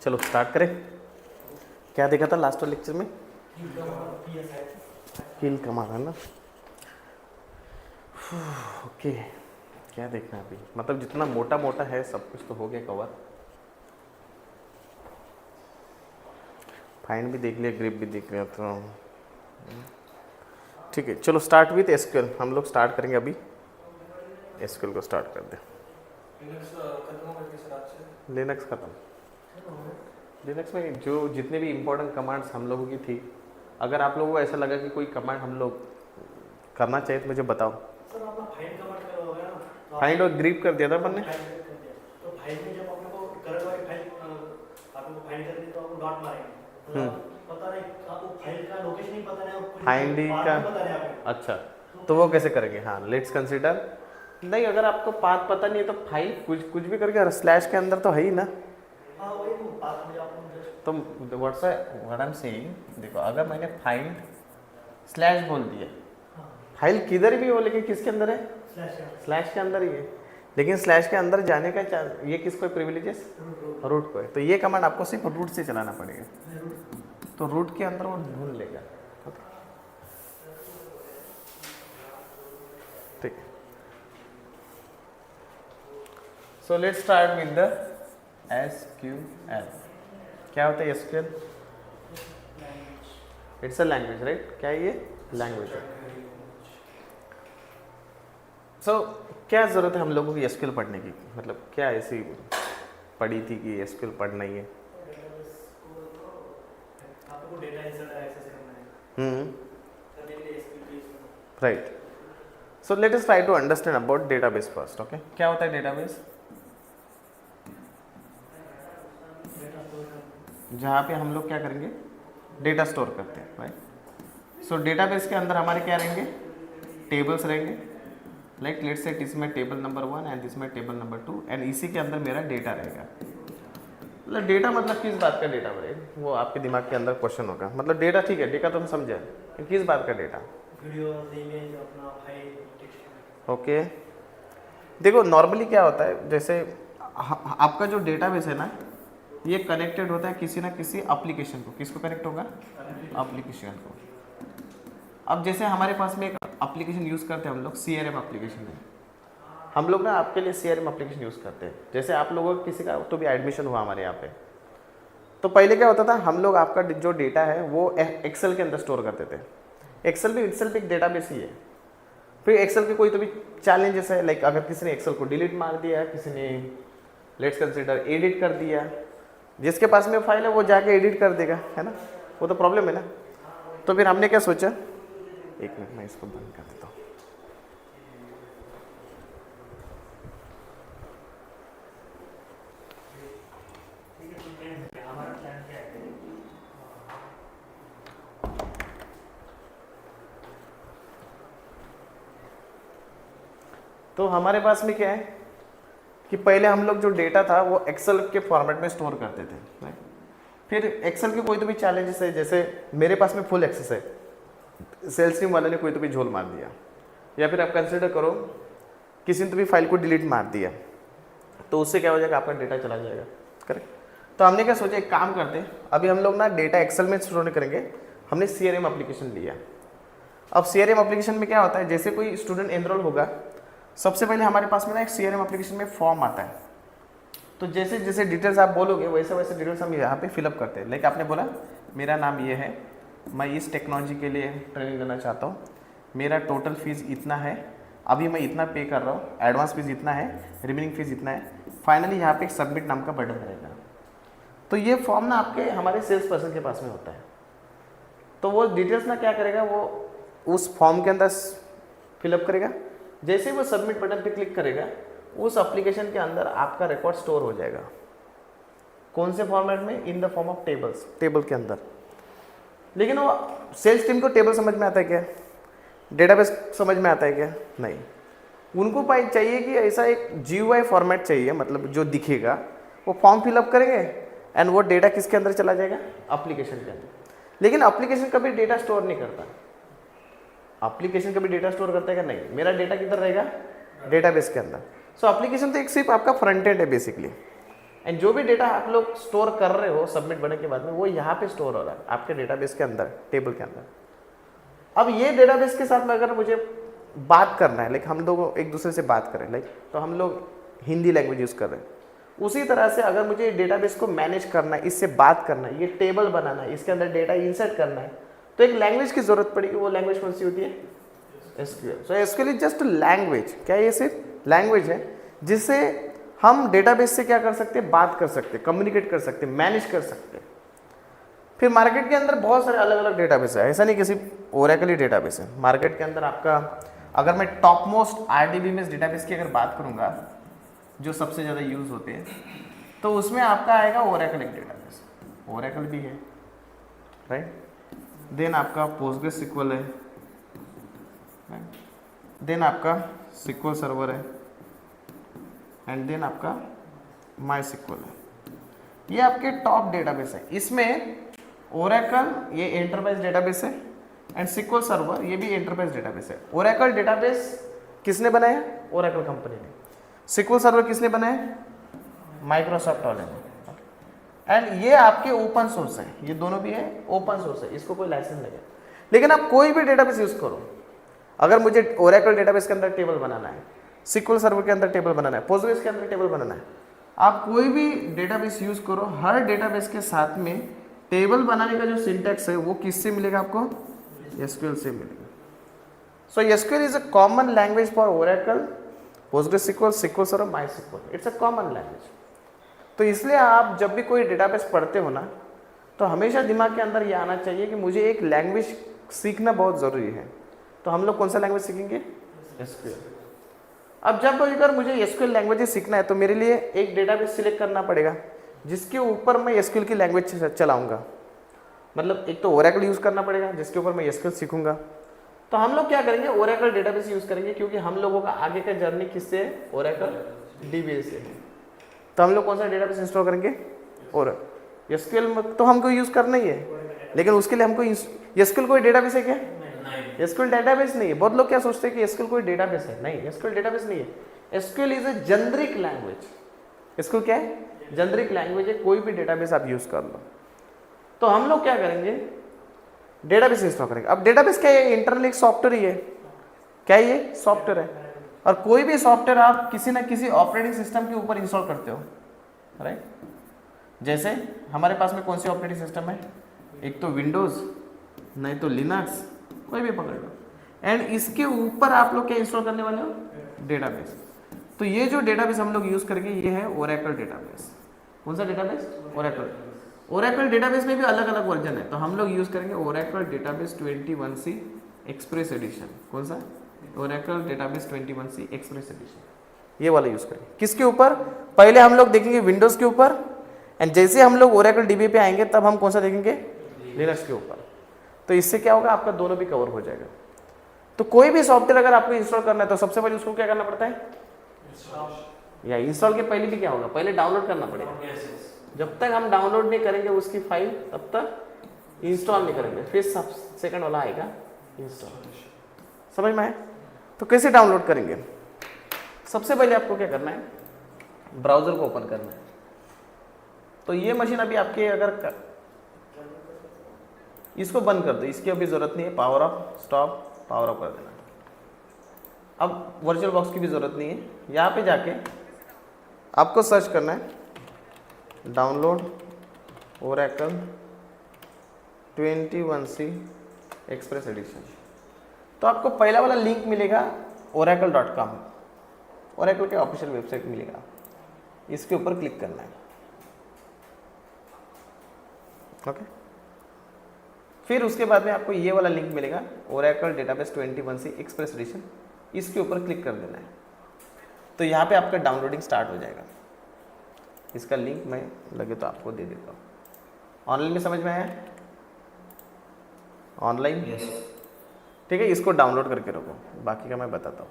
चलो स्टार्ट करें। क्या देखा था लास्ट लेक्चर में? कील कमान है ना। ओके, क्या देखना है अभी? मतलब जितना मोटा मोटा है सब कुछ तो हो गया कवर। फाइंड भी देख लिया, ग्रिप भी देख लिया, तो ठीक है। चलो स्टार्ट विथ एसक्यूएल। हम लोग स्टार्ट करेंगे अभी। एसक्यूएल को स्टार्ट कर दे। लिनक्स खत्म। लिनक्स में जो जितने भी इम्पोर्टेंट कमांड्स हम लोगों की थी, अगर आप लोगों को ऐसा लगा कि कोई कमांड हम लोग करना चाहिए तो मुझे बताओ। सर आपने फाइंड कमांड करा होगा ना, फाइंड और ग्रिप कर दिया था अपन ने। तो फाइंड में जब आप लोगों को करंट वाली फाइल आप लोगों को फाइंड करनी है तो आपको डॉट मारेंगे, तो पता नहीं आपको फाइल का लोकेशन ही पता नहीं, कुछ फाइंड का पता नहीं आपको। अच्छा, तो वो कैसे करेंगे? हाँ, लेट्स कंसीडर। नहीं, अगर आपको पाथ पता नहीं है तो फाइल कुछ भी करके स्लैश के अंदर तो है ही ना। हाँ वही तो पाथ में आपको तो what's what I am saying, देखो अगर मैंने फाइंड स्लैश बोल दिया, फाइल किधर भी हो लेकिन किसके अंदर है? स्लैश के अंदर ही है। लेकिन स्लैश के अंदर जाने का ये किसको प्रिविलेजेस? रूट को है। तो ये कमांड आपको सिर्फ रूट से चलाना पड़ेगा, तो रूट के अंदर वो ढूंढ लेगा। ठीक है। So let's start with the SQL. क्या होता है SQL? It's a language, right? क्या है ये? लैंग्वेज है। सो क्या ज़रूरत है हम लोगों की एसक्यूएल पढ़ने की? मतलब क्या ऐसी पढ़ी थी कि एसक्यूएल पढ़ना ही है? आपको डेटा एक्सेस करना है, right. So let us try to understand about database first. Okay, क्या होता है डेटाबेस? जहाँ पे हम लोग क्या करेंगे? डेटा स्टोर करते हैं, राइट? सो डेटाबेस के अंदर हमारे क्या रहेंगे? टेबल्स रहेंगे। लाइक लेट्स से इसमें टेबल नंबर 1 एंड इसमें टेबल नंबर 2 एंड इसी के अंदर मेरा डेटा रहेगा। मतलब डेटा मतलब किस बात का डेटा रहेगा? वो आपके दिमाग के अंदर क्वेश्चन होगा। मतलब डेटा ठीक है, डेटा तो हम समझे, किस बात का डेटा? वीडियो, इमेज, अपना फाइल, टेक्स्ट। ओके, देखो नॉर्मली क्या होता है, जैसे आपका जो डेटाबेस है ना, ये कनेक्टेड होता है किसी ना किसी एप्लीकेशन को। किसको कनेक्ट होगा? एप्लीकेशन को। अब जैसे हमारे पास में एक एप्लीकेशन यूज़ करते हैं हम लोग, CRM एप्लीकेशन है। हम लोग ना आपके लिए CRM एप्लीकेशन यूज़ करते हैं। जैसे आप लोगों को किसी का तो भी एडमिशन हुआ हमारे यहाँ पे, तो पहले क्या होता था, हम लोग आपका जो डेटा है वो एक्सेल के अंदर स्टोर करते थे। एक्सेल भी इटसेल्फ एक डेटाबेस ही है। फिर एक्सेल के कोई तो भी चैलेंजेस है, लाइक अगर किसी ने एक्सेल को डिलीट मार दिया, किसी ने लेट्स कंसीडर एडिट कर दिया, जिसके पास में फाइल है वो जाके एडिट कर देगा, है ना? वो तो प्रॉब्लम है ना। तो फिर हमने क्या सोचा, एक मिनट मैं इसको बंद कर देता हूँ। तो हमारे पास में क्या है कि पहले हम लोग जो डेटा था वो एक्सेल के फॉर्मेट में स्टोर करते थे, राइट? फिर एक्सेल के कोई तो भी चैलेंजेस है, जैसे मेरे पास में फुल एक्सेस है, सेल्स टीम वाले ने कोई तो भी झोल मार दिया, या फिर आप कंसिडर करो किसी ने तो भी फाइल को डिलीट मार दिया, तो उससे क्या हो जाएगा? आपका डेटा चला जाएगा, करेक्ट? तो हमने क्या सोचा, एक काम करते हैं, अभी हम लोग ना डेटा एक्सेल में स्टोर नहीं करेंगे, हमने CRM एप्लीकेशन लिया। अब CRM एप्लीकेशन में क्या होता है, जैसे कोई स्टूडेंट एनरोल होगा, सबसे पहले हमारे पास में ना एक CRM एप्लीकेशन में फॉर्म आता है। तो जैसे जैसे डिटेल्स आप बोलोगे वैसे वैसे डिटेल्स हम यहाँ पे फिलअप करते हैं। लाइक आपने बोला मेरा नाम ये है, मैं इस टेक्नोलॉजी के लिए ट्रेनिंग लेना चाहता हूँ, मेरा टोटल फीस इतना है, अभी मैं इतना पे कर रहा हूँ, एडवांस फीस इतना है, रिमेनिंग फीस इतना है। फाइनली यहाँ पे एक सबमिट नाम का बटन रहेगा। तो ये फॉर्म ना आपके हमारे सेल्स पर्सन के पास में होता है। तो वो डिटेल्स ना क्या करेगा, वो उस फॉर्म के अंदर फिलअप करेगा। जैसे ही वो सबमिट बटन पे क्लिक करेगा, उस एप्लीकेशन के अंदर आपका रिकॉर्ड स्टोर हो जाएगा। कौन से फॉर्मेट में? In the form of tables, table के अंदर। लेकिन वो सेल्स टीम को टेबल समझ में आता है क्या? डेटाबेस समझ में आता है क्या? नहीं। उनको चाहिए कि ऐसा एक GUI फॉर्मेट चाहिए, मतलब जो दिखेगा, वो फॉर्म फिलअप करेंगे एंड वो डेटा किसके अंदर चला जाएगा? एप्लीकेशन के अंदर। लेकिन एप्लीकेशन कभी डेटा स्टोर नहीं करता। एप्लीकेशन कभी डेटा स्टोर करता है क्या? नहीं। मेरा डेटा किधर रहेगा? डेटाबेस के अंदर। सो एप्लीकेशन तो एक सिर्फ आपका फ्रंट एंड है बेसिकली। एंड जो भी डेटा आप लोग स्टोर कर रहे हो सबमिट बनने के बाद में वो यहाँ पे स्टोर हो रहा है आपके डेटाबेस के अंदर, टेबल के अंदर। अब ये डेटाबेस के साथ में अगर मुझे बात करना है, लाइक हम लोग एक दूसरे से बात करें, लाइक तो हम लोग हिंदी लैंग्वेज यूज़ कर रहे हैं, उसी तरह से अगर मुझे डेटाबेस को मैनेज करना है, इससे बात करना है, ये टेबल बनाना है, इसके अंदर डेटा इंसर्ट करना है, तो एक लैंग्वेज की जरूरत पड़ेगी। वो लैंग्वेज कौन सी होती है? SQL. So SQL is just language. क्या ये सिर्फ लैंग्वेज है जिससे हम डेटाबेस से क्या कर सकते हैं? बात कर सकते हैं, कम्युनिकेट कर सकते हैं, मैनेज कर सकते हैं। फिर मार्केट के अंदर बहुत सारे अलग अलग डेटाबेस है, ऐसा नहीं कि सिर्फ ओरेकल ही डेटाबेस है। मार्केट के अंदर आपका, अगर मैं टॉप मोस्ट आरडीबीएमएस डेटाबेस की अगर बात करूंगा जो सबसे ज़्यादा यूज़ होते हैं, तो उसमें आपका आएगा ओरेकल एक डेटाबेस, ओरेकल भी है, राइट। देन आपका पोस्टग्रेस सिक्वल है, देन आपका सिक्वल सर्वर है, एंड देन आपका माई सिक्वल है। ये आपके टॉप डेटाबेस है। इसमें ओरेकल ये एंटरप्राइज डेटाबेस है, एंड सिक्वल सर्वर ये भी एंटरप्राइज डेटाबेस है। ओरेकल डेटाबेस किसने बनाया? ओरेकल कंपनी ने। सिक्वल सर्वर किसने बनाया? माइक्रोसॉफ्ट वाले ने। एंड ये आपके ओपन सोर्स है, ये दोनों भी है ओपन सोर्स है, इसको कोई लाइसेंस नहीं है। लेकिन आप कोई भी डेटाबेस यूज करो, अगर मुझे ओरेकल डेटाबेस के अंदर टेबल बनाना है, सिक्वल सर्वर के अंदर टेबल बनाना है, पोस्टग्रेस के अंदर टेबल बनाना है, आप कोई भी डेटाबेस यूज करो, हर डेटाबेस के साथ में टेबल बनाने का जो सिंटैक्स है वो किससे मिलेगा आपको? एसक्यूएल से मिलेगा। So SQL is a common language for Oracle, Postgres sequel, sequel server, my sequel. It's a common language. तो इसलिए आप जब भी कोई डेटाबेस पढ़ते हो ना, तो हमेशा दिमाग के अंदर ये आना चाहिए कि मुझे एक लैंग्वेज सीखना बहुत ज़रूरी है। तो हम लोग कौन सा लैंग्वेज सीखेंगे? एसक्यूएल। अब जब अगर मुझे एसक्यूएल लैंग्वेज सीखना है तो मेरे लिए एक डेटाबेस सिलेक्ट करना पड़ेगा जिसके ऊपर मैं एसक्यूएल की लैंग्वेज चलाऊंगा। मतलब एक तो ओरेकल यूज़ करना पड़ेगा जिसके ऊपर मैं एसक्यूएल सीखूंगा। तो हम लोग क्या करेंगे? ओरेकल डेटाबेस यूज़ करेंगे, क्योंकि हम लोगों का आगे का जर्नी किससे है? ओरेकल डीबीएस से है। तो हम लोग कौन सा डेटाबेस इंस्टॉल करेंगे? ओरेकल। एसक्यूएल में तो हमको यूज़ करना ही है, लेकिन उसके लिए हमको एसक्यूएल कोई डेटाबेस है क्या? एसक्यूएल डेटाबेस नहीं है। बहुत लोग क्या सोचते हैं कि एसक्यूएल कोई डेटाबेस है। नहीं, एसक्यूएल डेटाबेस नहीं है। SQL is a generic language. SQL क्या है? जेनरिक लैंग्वेज है, कोई भी डेटाबेस आप यूज कर लो। तो हम लोग क्या करेंगे? डेटाबेस इंस्टॉल करेंगे। अब डेटाबेस क्या है? इंटरनल एक सॉफ्टवेयर ही है। क्या ये? सॉफ्टवेयर है। और कोई भी सॉफ्टवेयर आप किसी ना किसी ऑपरेटिंग सिस्टम के ऊपर इंस्टॉल करते हो, राइट। जैसे हमारे पास में कौन सी ऑपरेटिंग सिस्टम है? एक तो विंडोज, नहीं तो लिनक्स, कोई भी पकड़ लो। एंड इसके ऊपर आप लोग क्या इंस्टॉल करने वाले हो? डेटाबेस। तो ये जो डेटाबेस हम लोग यूज करेंगे ये है ओरेकल डेटाबेस। कौन सा डेटाबेस? ओरेकल। ओरेकल डेटाबेस में भी अलग अलग वर्जन है, तो हम लोग यूज करेंगे Oracle database 21C express edition. कौन सा? Oracle database 21C express edition. ये वाला यूज करेंगे। किसके ऊपर? पहले हम लोग देखेंगे विंडोज के ऊपर, एंड जैसे हम लोग ओरेकल डीबी पे आएंगे तब हम कौन सा देखेंगे? लिनक्स के ऊपर। तो इससे क्या होगा? आपका दोनों भी कवर हो जाएगा। तो कोई भी सॉफ्टवेयर अगर आपको इंस्टॉल करना है तो सबसे पहले उसको क्या करना पड़ता है? या इंस्टॉल के पहले भी क्या होगा? पहले डाउनलोड करना पड़ेगा। जब तक हम डाउनलोड नहीं करेंगे उसकी फाइल तब तक इंस्टॉल नहीं करेंगे। फिर सब सेकंड वाला आएगा इंस्टॉल। समझ में आया? तो कैसे डाउनलोड करेंगे? सबसे पहले आपको क्या करना है? ब्राउजर को ओपन करना है। तो ये मशीन अभी आपके अगर इसको बंद कर दो, इसकी अभी जरूरत नहीं है। Power of, stop, power of कर देना। अब वर्चुअल बॉक्स की भी जरूरत नहीं है। यहाँ पे जाके आपको सर्च करना है download Oracle 21C express addition. तो आपको पहला वाला लिंक मिलेगा oracle.com, ओरेकल के ऑफिशियल वेबसाइट मिलेगा। इसके ऊपर क्लिक करना है। ओके। फिर उसके बाद में आपको ये वाला लिंक मिलेगा Oracle database 21C express addition. इसके ऊपर क्लिक कर देना है। तो यहाँ पे आपका डाउनलोडिंग स्टार्ट हो जाएगा। इसका लिंक मैं लगे तो आपको दे देता हूँ। ऑनलाइन में समझ में आया? ऑनलाइन? ठीक है, इसको डाउनलोड करके रखो, बाकी का मैं बताता हूँ।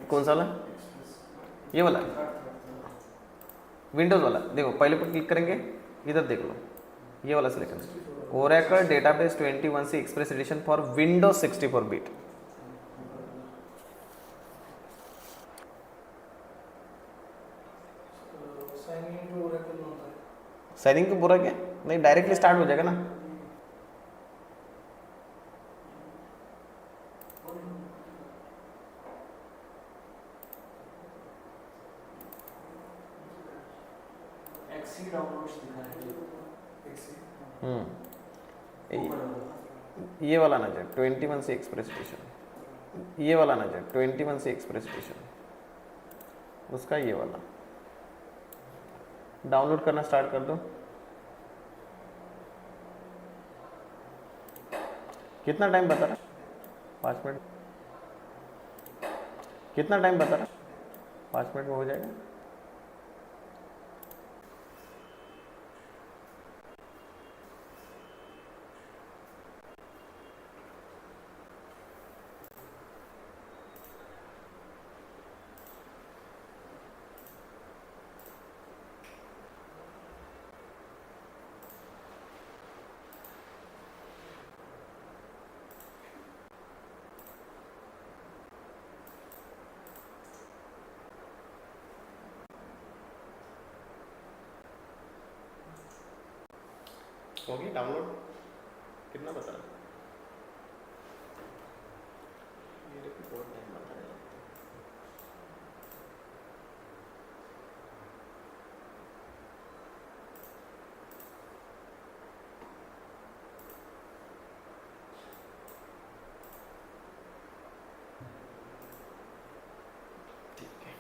कौन सा वाला? ये वाला विंडोज़ वाला। देखो पहले पर क्लिक करेंगे, इधर देख लो, ये वाला सिलेक्ट करना, Oracle database 21c express edition for Windows 64 bit. Signing तो पूरा क्या नहीं, डायरेक्टली स्टार्ट हो जाएगा ना। एक्सी डाउनलोड्स दिखा रहा है। ये वाला ना जाए 21c एक्सप्रेस एडिशन, ये वाला ना जाए 21c एक्सप्रेस एडिशन, उसका ये वाला डाउनलोड करना स्टार्ट कर दो। कितना टाइम बता रहा? 5 मिनट। कितना टाइम बता रहा? 5 मिनट में हो जाएगा। हो गया डाउनलोड? कितना बता रहा? मेरे को बहुत टाइम बता रहा है। ठीक है,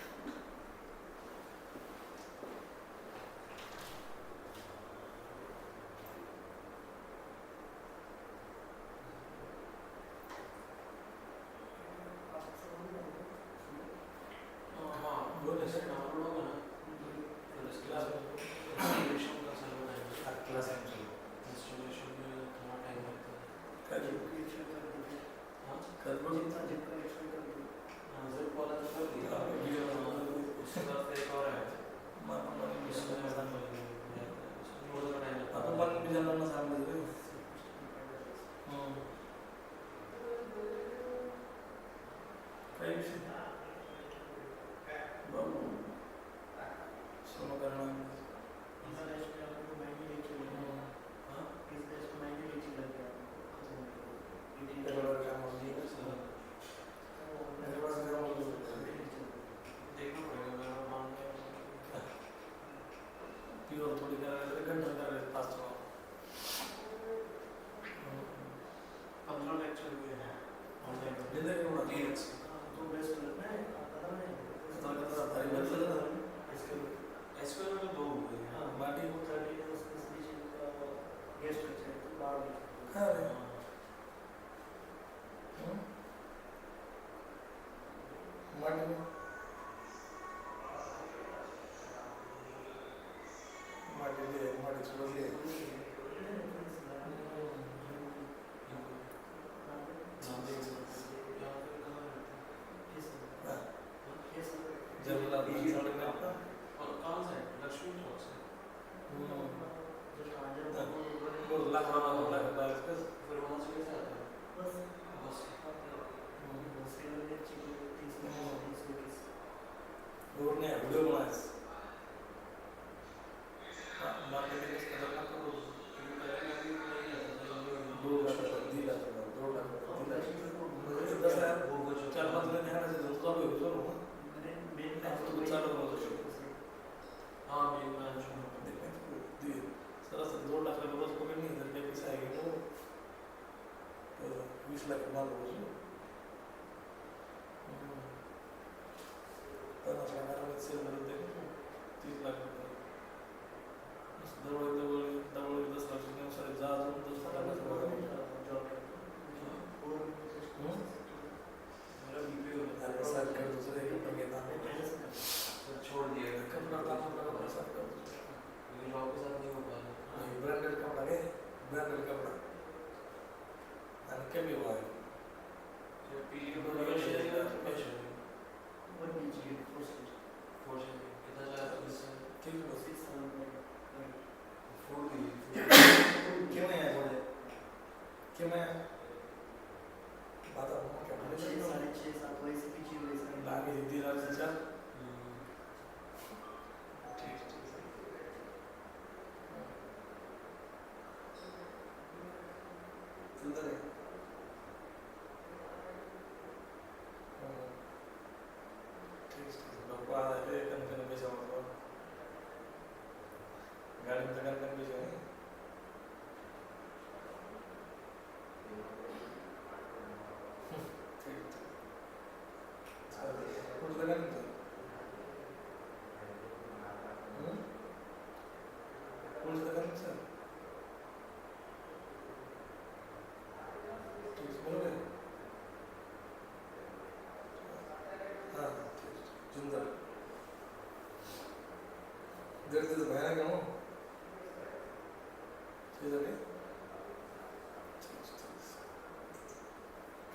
कमी हुआ है।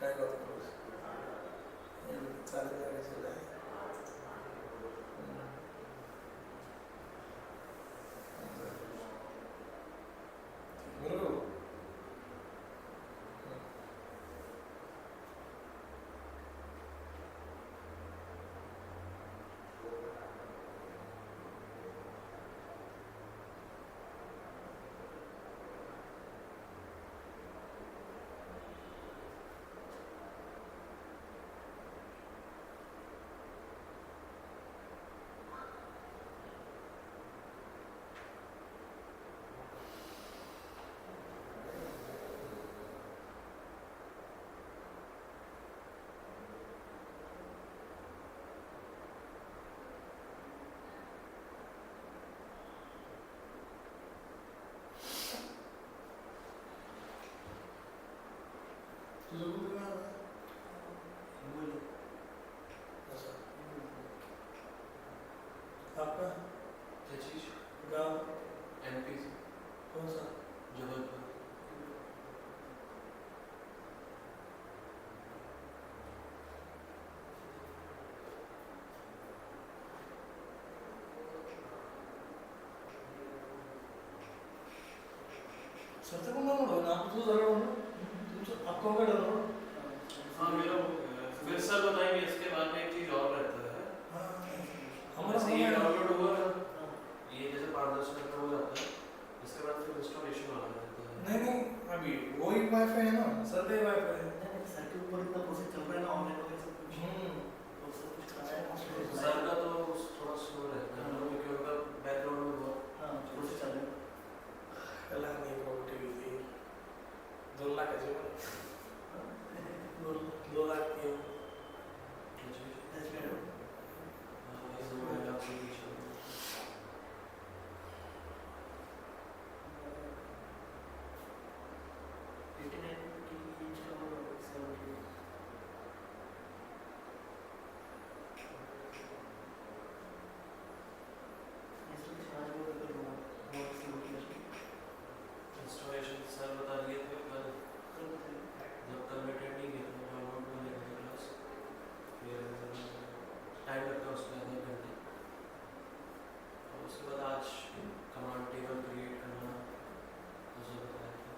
काय करतो चालेल करायचं काय बरोबर तुझं कुठं गाव आहे? हिंगोली. असं आपका त्याची गाव MP कौन सा जबलपुर. सर को नाम बोलो ना आप तो जरा बोलो तुम आपको क्या डर हो हाँ मेरा फिर सर बताएंगे इसके बाद में एक चीज़ और रहता है. हमारा जैसे ये हमारा डाउनलोड हुआ ना, ये जैसे 5-10 मिनट में हो जाता है, इसके बाद फिर इंस्टॉलेशन वाला रहता है. नहीं अभी वही वाईफाई है ना सर का वाईफाई है नहीं, नहीं, सर के ऊपर इतना प्रोसेस चल रहा है ना ऑनलाइन वगैरह सब कुछ तो सब कुछ कराया है. सर का तो थोड़ा स्लो रहता है क्योंकि उनका बैकग्राउंड में बहुत हाँ प्रोसेस चल रहा है. कला नहीं प्रॉपर्टी थी 2 लाख है जो 2 लाख की That's better. इंस्टॉलेशन सर बता दिए थे कल, जब कल मैं अटेंड नहीं किया था डाउनलोड करने के लिए क्लास, फिर टाइम लगता है उसमें आधे घंटे. और उसके बाद आज कमांड टेबल क्रिएट करना उसे बताया था.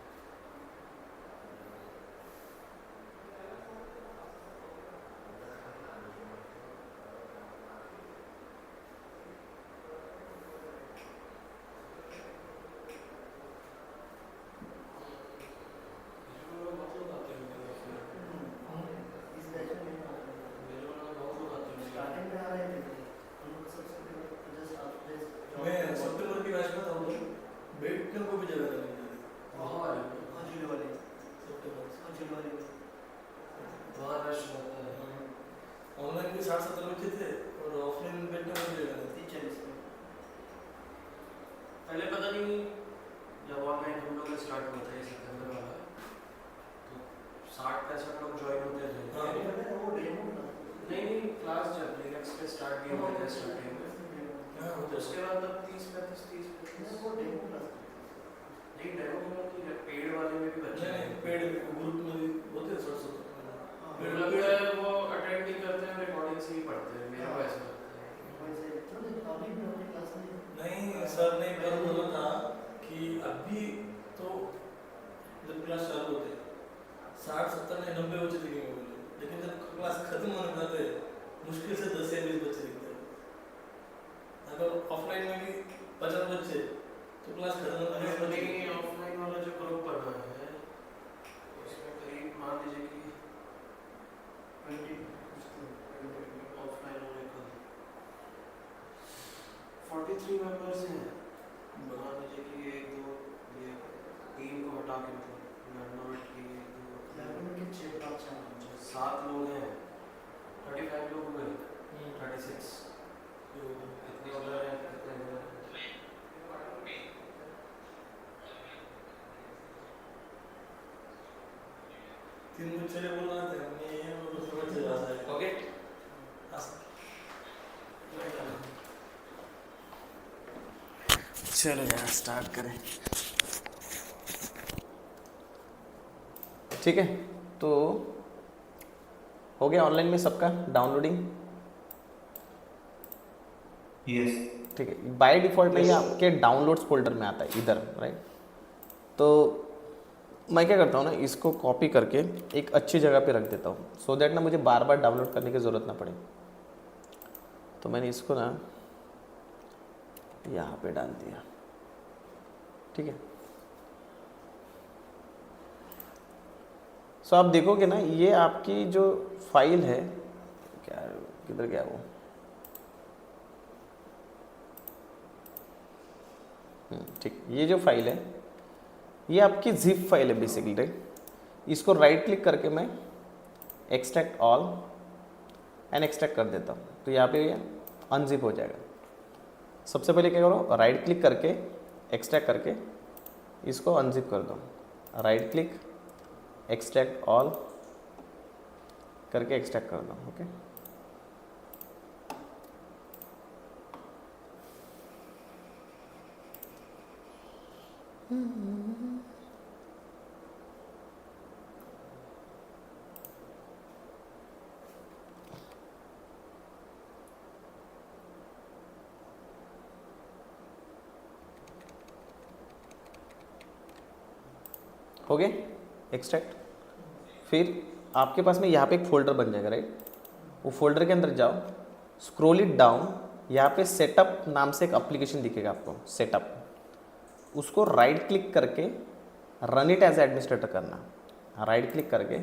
बहुत लोग आते हैं मेरे ऑफिस में. इस बैच में नहीं आ रहा है. मेरे वाला बहुत लोग आते हैं. स्टार्टिंग में आ रहे थे हम लोग सबसे पहले जस्ट आफ्टर मैं सितंबर की बैच में था उधर बेट के को भी जगह नहीं वहाँ वाले हाँ जुले वाले सितंबर हाँ जुले वाले वहाँ रश रहता है. ऑनलाइन भी 60-70 बच्चे थे और ऑफलाइन बेट में भी जगह नहीं 30-40 में. पहले पता नहीं जब ऑनलाइन हम लोग का स्टार्ट हुआ था ये सितंबर वाला, तो 60-65 लोग ज्वाइन होते थे. हाँ. नहीं पता है वो डेमो था. नहीं क्लास जब लिनक्स पे स्टार्ट भी हुआ था स्टार्टिंग में, हाँ तो होते उसके बाद तब 30-35 वो डेमो क्लास नहीं डेमो में तो पेड वाले में भी बच्चे नहीं हैं. पेड ग्रुप में होते 60-70 मुझे लगता है वो अटेंड नहीं करते हैं, रिकॉर्डिंग से ही पढ़ते हैं. मेरे को ऐसा लगता है. वैसे चलो अभी भी हमारी क्लास में नहीं सर ने कल बोला था कि अभी तो जब क्लास चालू होते 60-70 नहीं 90 बच्चे दिखेंगे बोले, लेकिन जब क्लास खत्म होने जाते मुश्किल से 10 या 20 बच्चे दिखते हैं. अगर ऑफलाइन में भी 50 बच्चे तो क्लास खत्म होने में 20 बच्चे नहीं ऑफलाइन वाला जो ग्रुप बना है उसमें करीब मान लीजिए कि 20 ऑफलाइन होने का 43 मेंबर्स हैं. मान लीजिए कि 1 2 ये 3 को हटा के मतलब नॉट की 1 2 7 लोग हैं. 35 लोग हुए. 36 कितने हो गए हैं कितने हो गए. 3 बच्चे ने बोला था मैं ये दूसरे बच्चे जा रहा है ओके चलो यार स्टार्ट करें. ठीक है तो हो गया ऑनलाइन में सबका डाउनलोडिंग? यस। ठीक है, बाय डिफ़ॉल्ट में ये आपके डाउनलोड्स फोल्डर में आता है इधर, राइट? तो मैं क्या करता हूँ ना, इसको कॉपी करके एक अच्छी जगह पे रख देता हूँ, सो दैट ना मुझे बार बार डाउनलोड करने की ज़रूरत ना पड़े। तो मैंने इसको ना यहाँ पे डाल दिया, ठीक है। सो आप देखोगे ना, ये आपकी जो फाइल है, क्या किधर गया वो, ठीक, ये जो फाइल है ये आपकी जिप फाइल है बेसिकली, राइट? इसको राइट क्लिक करके मैं एक्सट्रैक्ट ऑल एंड एक्सट्रैक्ट कर देता हूँ, तो यहाँ पे ये अनजिप हो जाएगा। सबसे पहले क्या करो, राइट क्लिक करके एक्सट्रैक्ट करके इसको अनजिप कर दो, राइट क्लिक एक्सट्रैक्ट ऑल करके एक्सट्रैक्ट कर दो, ओके। हो गए एक्सट्रैक्ट। फिर आपके पास में यहाँ पे एक फोल्डर बन जाएगा, राइट? वो फोल्डर के अंदर जाओ, स्क्रॉल इट डाउन, यहाँ पे सेटअप नाम से एक एप्लीकेशन दिखेगा आपको, सेटअप। उसको राइट क्लिक करके रन इट एज एडमिनिस्ट्रेटर करना, राइट क्लिक करके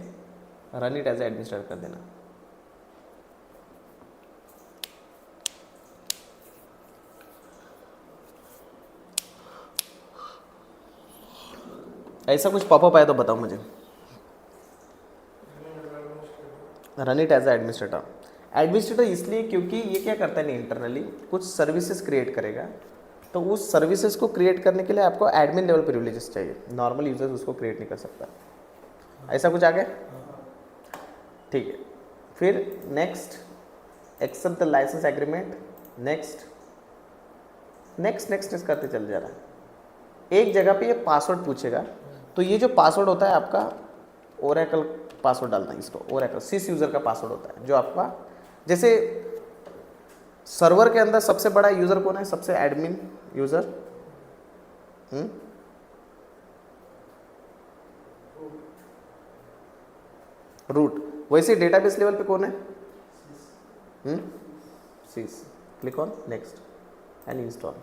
रन इट एज एडमिनिस्ट्रेटर कर देना। ऐसा कुछ पॉपअप आया तो बताओ मुझे। Run it as administrator. Administrator इसलिए क्योंकि ये क्या करता है, इंटरनली कुछ सर्विसेज क्रिएट करेगा, तो उस सर्विसेज को क्रिएट करने के लिए आपको एडमिन लेवल प्रिविलेजेस चाहिए, नॉर्मल यूजर्स उसको क्रिएट नहीं कर सकता। ऐसा कुछ आ गया? ठीक है। फिर next, accept the license agreement, next next next next करते चल जा रहा है। एक जगह पे ये पासवर्ड पूछेगा, तो ये जो पासवर्ड होता है आपका ओरेकल पासवर्ड डालना है, इसको ओरेकल सिस यूज़र का पासवर्ड होता है, जो आपका जैसे सर्वर के अंदर सबसे बड़ा यूज़र कौन है, सबसे एडमिन यूज़र रूट, वैसे डेटाबेस लेवल पे कौन है, sys. Click on next and install.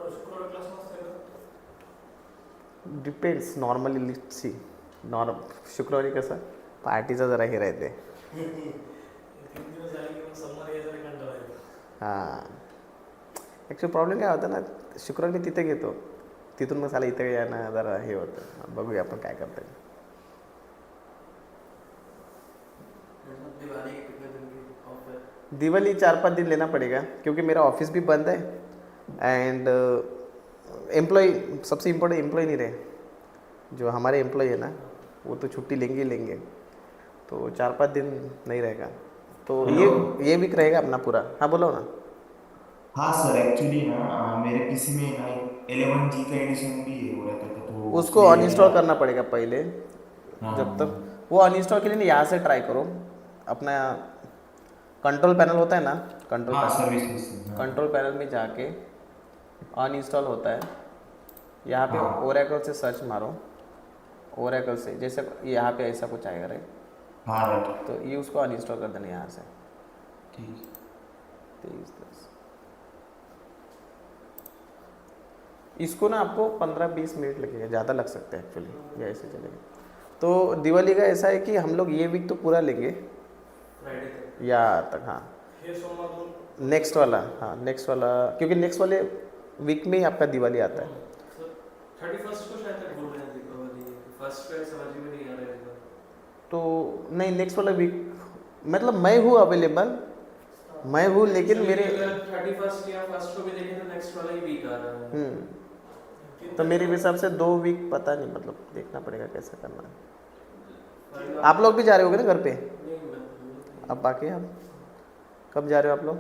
शुक्रवार क्लास मस्त आहे का? डिपेंड्स, नॉर्मली सी शुक्रवारी कसं पार्टीचं जरा हे राहते। 3 दिवस झाले की मग सोमवारी यायचा कंटाळा येतो. हां, ॲक्च्युली प्रॉब्लेम काय होता ना, शुक्रवारी मी तिथे घेतो, तिथून मग साला इथे यायला जरा हे होतं। बघूया आपण काय करता येईल। दिवाली के कितने दिन की ऑफ है? दिवाली 4-5 दिन लेना पड़ेगा, क्योंकि मेरा ऑफिस भी बंद है एंड एम्प्लॉय, सबसे इम्पोर्टेंट एम्प्लॉय नहीं रहे, जो हमारे एम्प्लॉय है ना वो तो छुट्टी लेंगे ही लेंगे, तो 4-5 दिन नहीं रहेगा, तो ये वीक रहेगा अपना पूरा। हाँ बोलो ना। हाँ सर, एक्चुअली ना मेरे पीसी में ना 11G का एडिशन भी है हो रहता था, तो उसको इसलिए अनइंस्टॉल करना पड़ेगा पहले। हाँ, जब तक वो अनइंस्टॉल के लिए ना यहाँ से ट्राई करो, अपना कंट्रोल पैनल होता है ना, कंट्रोल हाँ पैनल, सर्विस, कंट्रोल पैनल में जाके अनइंस्टॉल होता है, यहाँ पे हाँ। ओरेकल से सर्च मारो, ओरेकल से जैसे यहाँ पे ऐसा कुछ आएगा, राइट? हाँ राइट, तो ये उसको अनइंस्टॉल कर देना यहाँ से। ठीक। 23-10 इसको ना आपको 15-20 मिनट लगेगा, ज़्यादा लग सकता है एक्चुअली, या ऐसे चलेगा। तो दिवाली का ऐसा है कि हम लोग ये वीक तो पूरा लेंगे फ्रायडे तक. या तक, हाँ हे सोमवार नेक्स्ट वाला, हाँ नेक्स्ट वाला, क्योंकि नेक्स्ट वाले वीक में ही आपका दिवाली आता है। 31st को शायद तक बोल रहे हैं दीपावली, फर्स्ट पे समझ में नहीं आ रहा है। तो नहीं, नेक्स्ट वाला वीक मतलब मैं हूँ अवेलेबल, मैं हूँ लेकिन मेरे 31st या 1st को भी देखें तो नेक्स्ट वाला ही वीक आ रहा है। तो मेरे हिसाब से 2 वीक पता नहीं, मतलब देखना पड़ेगा कैसे करना है। आप लोग भी जा रहे होगे ना घर पे? नहीं मैं अब बाकी आप कब जा रहे हो आप लोग?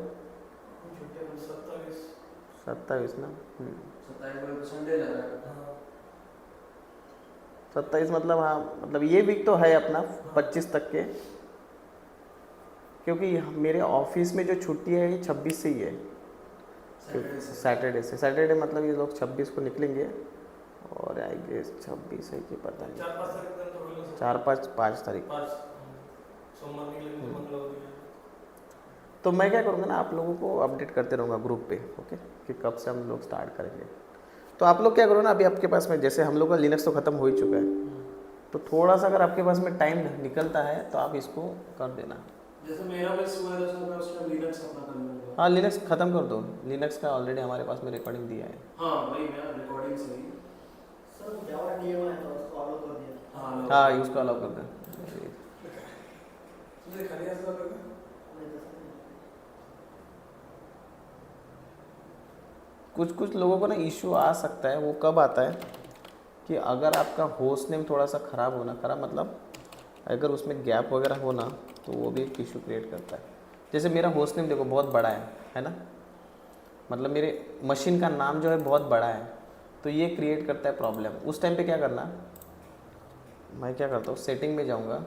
27 27 ना। 27 को संडे जा रहा है। 27 मतलब हाँ, मतलब ये वीक तो है अपना 25 तक के, क्योंकि मेरे ऑफिस में जो छुट्टी है ये 26 से ही है, सैटरडे से। सैटरडे मतलब ये लोग 26 को निकलेंगे और आई गेस 26 है कि पता नहीं, 4-5 तारीख तक तो होगा। 4-5 तारीख। 5 सोमवार निकलेंगे तो मंगलवार निकलेंगे। तो मैं क्या करूँगा ना, आप लोगों को अपडेट करते रहूँगा ग्रुप पे, ओके, कि कब से हम लोग स्टार्ट करेंगे। तो आप लोग क्या करो ना, अभी आपके पास में जैसे हम लोग का लिनक्स तो ख़त्म हो ही चुका है, तो थोड़ा सा अगर आपके पास में टाइम निकलता है तो आप इसको कर देना। जैसे मेरा मिस हुआ है तो मैं उसमें लिनक्स अपना कर लूँगा। हाँ, लिनक्स ख़त्म कर दो। लिनक्स का ऑलरेडी हमारे पास में रिकॉर्डिंग दिया है। हाँ वही मैं रिकॉर्डिंग से ही। सर वो जावा डीएम है तो उसको ऑलो कर दिया। हाँ, उसको अलाउ कर दें। तुझे खाली ऐसा लगा? नहीं तो सर कुछ लोगों को ना इशू आ सकता है। वो कब आता है कि अगर आपका होस्ट नेम थोड़ा सा ख़राब होना, ख़राब मतलब अगर उसमें गैप वगैरह हो ना, तो वो भी एक इशू क्रिएट करता है। जैसे मेरा होस्ट नेम देखो बहुत बड़ा है ना, मतलब मेरे मशीन का नाम जो है बहुत बड़ा है, तो ये क्रिएट करता है प्रॉब्लम। उस टाइम पे क्या करना, मैं क्या करता हूँ, सेटिंग में जाऊँगा,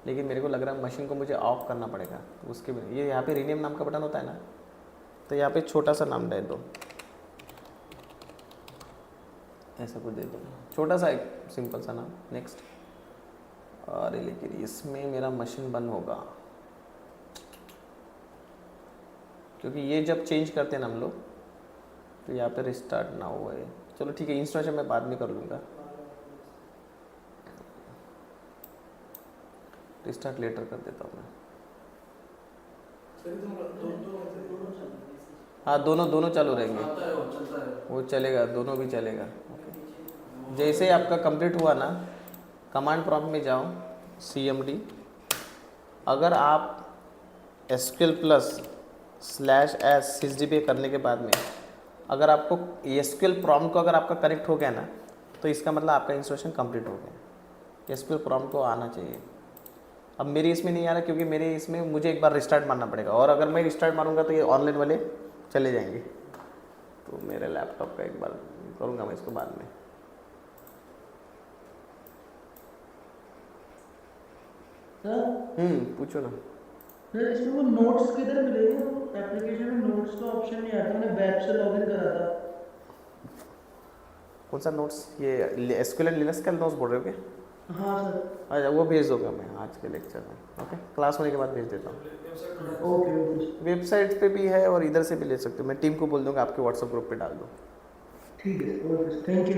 लेकिन मेरे को लग रहा है मशीन को मुझे ऑफ करना पड़ेगा। तो उसके भी ये यहाँ पे रीनेम नाम का बटन होता है ना, तो यहाँ पे छोटा सा नाम दे दो, ऐसा कुछ दे दो, छोटा सा एक सिंपल सा नाम, नेक्स्ट। अरे लेकिन इसमें मेरा मशीन बंद होगा, क्योंकि ये जब चेंज करते हैं ना हम लोग, तो यहाँ पे रिस्टार्ट ना हुआ है। चलो ठीक है, इंस्टॉलेशन मैं बाद में कर लूँगा, रिस्टार्ट लेटर कर देता हूँ मैं। सर तुम दोनों हाँ, दोनों चालू रहेंगे, आता है वो चलता है। वो चलेगा, दोनों भी चलेगा। जैसे ही आपका कंप्लीट हुआ ना, कमांड प्रॉम्प्ट में जाओ, cmd। अगर आप SQL+/s sysdb करने के बाद में अगर आपको SQL प्रॉम्प्ट को अगर आपका करेक्ट हो गया ना, तो इसका मतलब आपका इंस्टॉलेशन कंप्लीट हो गया। SQL प्रॉम्प्ट को आना चाहिए। अब मेरी इसमें नहीं आ रहा, क्योंकि मेरे इसमें मुझे एक बार रिस्टार्ट मारना पड़ेगा, और अगर मैं रिस्टार्ट मारूंगा तो ये ऑनलाइन वाले चले जाएंगे। तो मेरे लैपटॉप का एक बार करूँगा मैं इसको बाद में। सर पूछो ना। सर इसमें वो नोट्स किधर मिलेंगे? वो एप्लीकेशन में नोट्स का ऑप्शन नहीं आता, मैंने वेब से लॉगिन करा था। कौन सा नोट्स? ये SQL एंड लिनक्स का नोट्स बोल रहे हो क्या? हाँ सर। अच्छा, वो भेज दूंगा मैं आज के लेक्चर में, ओके, क्लास होने के बाद भेज देता हूँ। ओके ओके वेबसाइट पे भी है और इधर से भी ले सकते हो। मैं टीम को बोल दूंगा आपके व्हाट्सएप ग्रुप पे डाल दो। ठीक है, ओके, थैंक यू।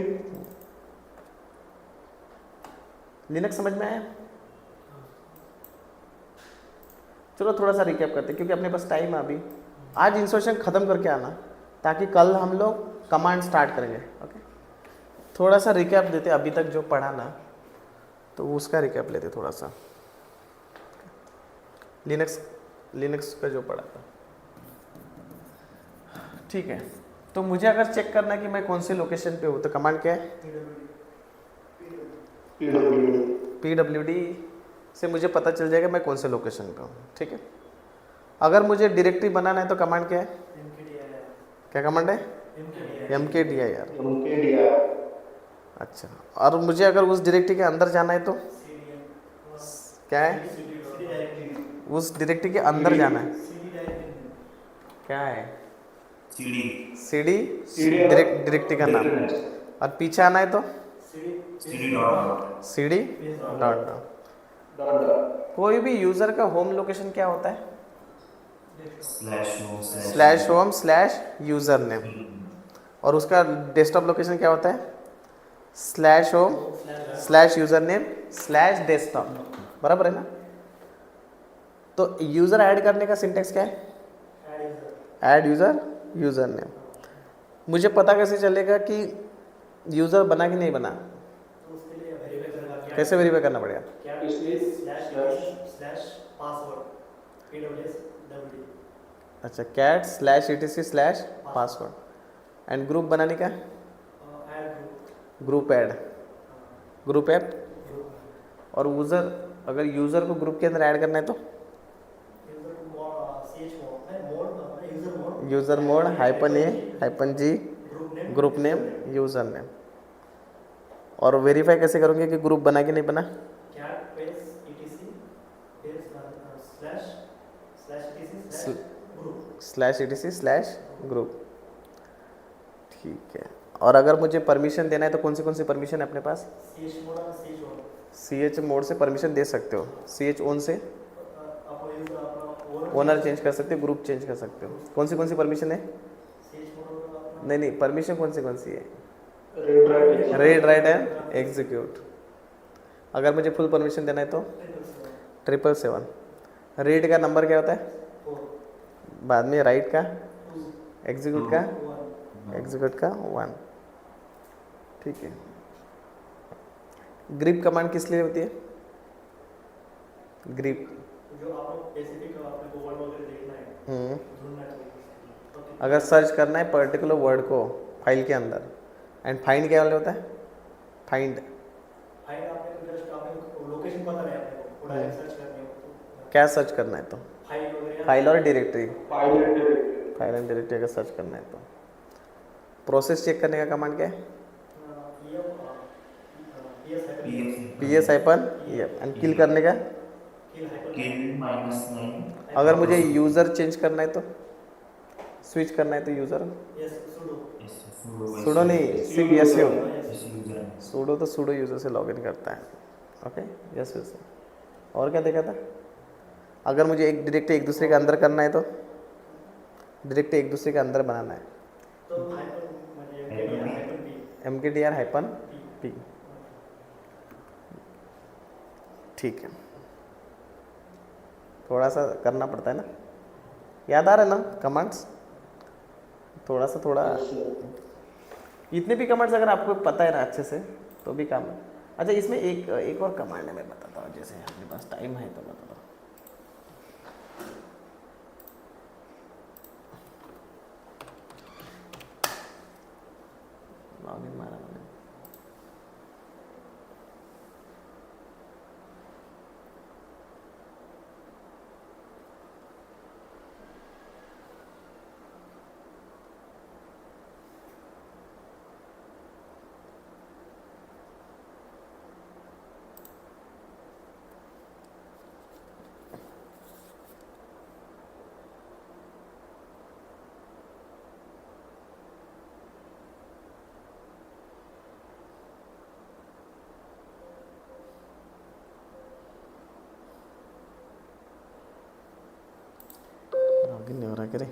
लिनक्स समझ में आया? चलो थोड़ा सा रिकैप करते हैं, क्योंकि अपने पास टाइम है अभी। आज इंस्टॉलेशन ख़त्म करके आना, ताकि कल हम लोग कमांड स्टार्ट करेंगे, ओके। थोड़ा सा रिकैप देते अभी तक जो पढ़ा ना, तो उसका रिकैप लेते थोड़ा सा। लिनक्स का जो पढ़ा था, ठीक है। तो मुझे अगर चेक करना कि मैं कौन से लोकेशन पे हूँ, तो कमांड क्या है? pwd से मुझे पता चल जाएगा मैं कौन से लोकेशन पे हूँ, ठीक है। अगर मुझे डायरेक्टरी बनाना है तो कमांड क्या है? क्या कमांड है? mkdir। अच्छा, और मुझे अगर उस डायरेक्टरी के अंदर जाना है तो क्या है? उस डायरेक्टरी के अंदर जाना है, क्या है? cd डायरेक्टरी का नाम। और पीछे आना है तो cd डॉट। कोई भी यूजर का होम लोकेशन क्या होता है? /home/username। और उसका डेस्कटॉप लोकेशन क्या होता है? /home/username/desktop। बराबर है ना? तो यूजर ऐड करने का सिंटेक्स क्या है? Add user name. मुझे पता कैसे चलेगा कि यूजर बना कि नहीं बना? कैसे वेरीफाई करना पड़ेगा? password WD अच्छा, cat slash etc/password and group बनाने का add group add, group add. Group और यूज़र, अगर यूज़र को ग्रुप के अंदर ऐड करना है तो यूजर मोड CH मोड नहीं mod user mod -a-g group name user name. और वेरीफाई कैसे करोगे कि ग्रुप बना कि नहीं बना? कैट पेज etc फिर स्लैश etc /etc/ग्रुप। ठीक है। और अगर मुझे परमिशन देना है तो कौन सी परमिशन है अपने पास? CH मोड और CH ऑन CH मोड से परमिशन दे सकते हो, CH ऑन से आप यूजर अपना ओनर चेंज कर सकते हो, ग्रुप चेंज कर सकते हो। कौन सी परमिशन है? CH मोड और अपना नहीं, परमिशन कौन सी है? Red read write and execute. अगर मुझे फुल परमिशन देना है तो 777। रीड का नंबर क्या होता है? 4 बाद में राइट का, 2 एग्जीक्यूट का 1 1। ठीक है। ग्रिप कमांड किस लिए होती है? ग्रिप जो आप स्पेसिफिक आपने को वर्ड वगैरह देखना है ढूंढना है तो अगर सर्च करना है पर्टिकुलर वर्ड को फाइल के अंदर। एंड फाइंड क्या वाला होता है? फाइंड फाइल आपने जस्ट आपने लोकेशन पता है आपने को डायरेक्ट सर्च करनी हो तो क्या सर्च करना है तो फाइल वगैरह फाइल और directory, file file and directory अगर सर्च करना है तो। प्रोसेस चेक करने का कमांड क्या है? PS एंड किल करने का। kill -9 अगर मुझे यूज़र चेंज करना है तो, स्विच करना है तो यूज़र सुडो नहीं, सिर्फ SU सूडो तो सूडो यूज़र से लॉगिन करता है। Okay, yes yes. और क्या देखा था? अगर मुझे डायरेक्ट एक दूसरे के अंदर करना है तो डायरेक्ट एक दूसरे के अंदर बनाना है तो mkdir-p। ठीक है, थोड़ा सा करना पड़ता है ना, याद आ रहा है ना कमांड्स? थोड़ा इतने भी कमांड्स अगर आपको पता है ना अच्छे से तो भी काम है। अच्छा, इसमें एक और कमांड है, मैं बताता हूँ, जैसे आपके पास टाइम है तो बताता हूँ। लॉगिन मारा मैंने। लॉगिन नहीं हो रहा करे।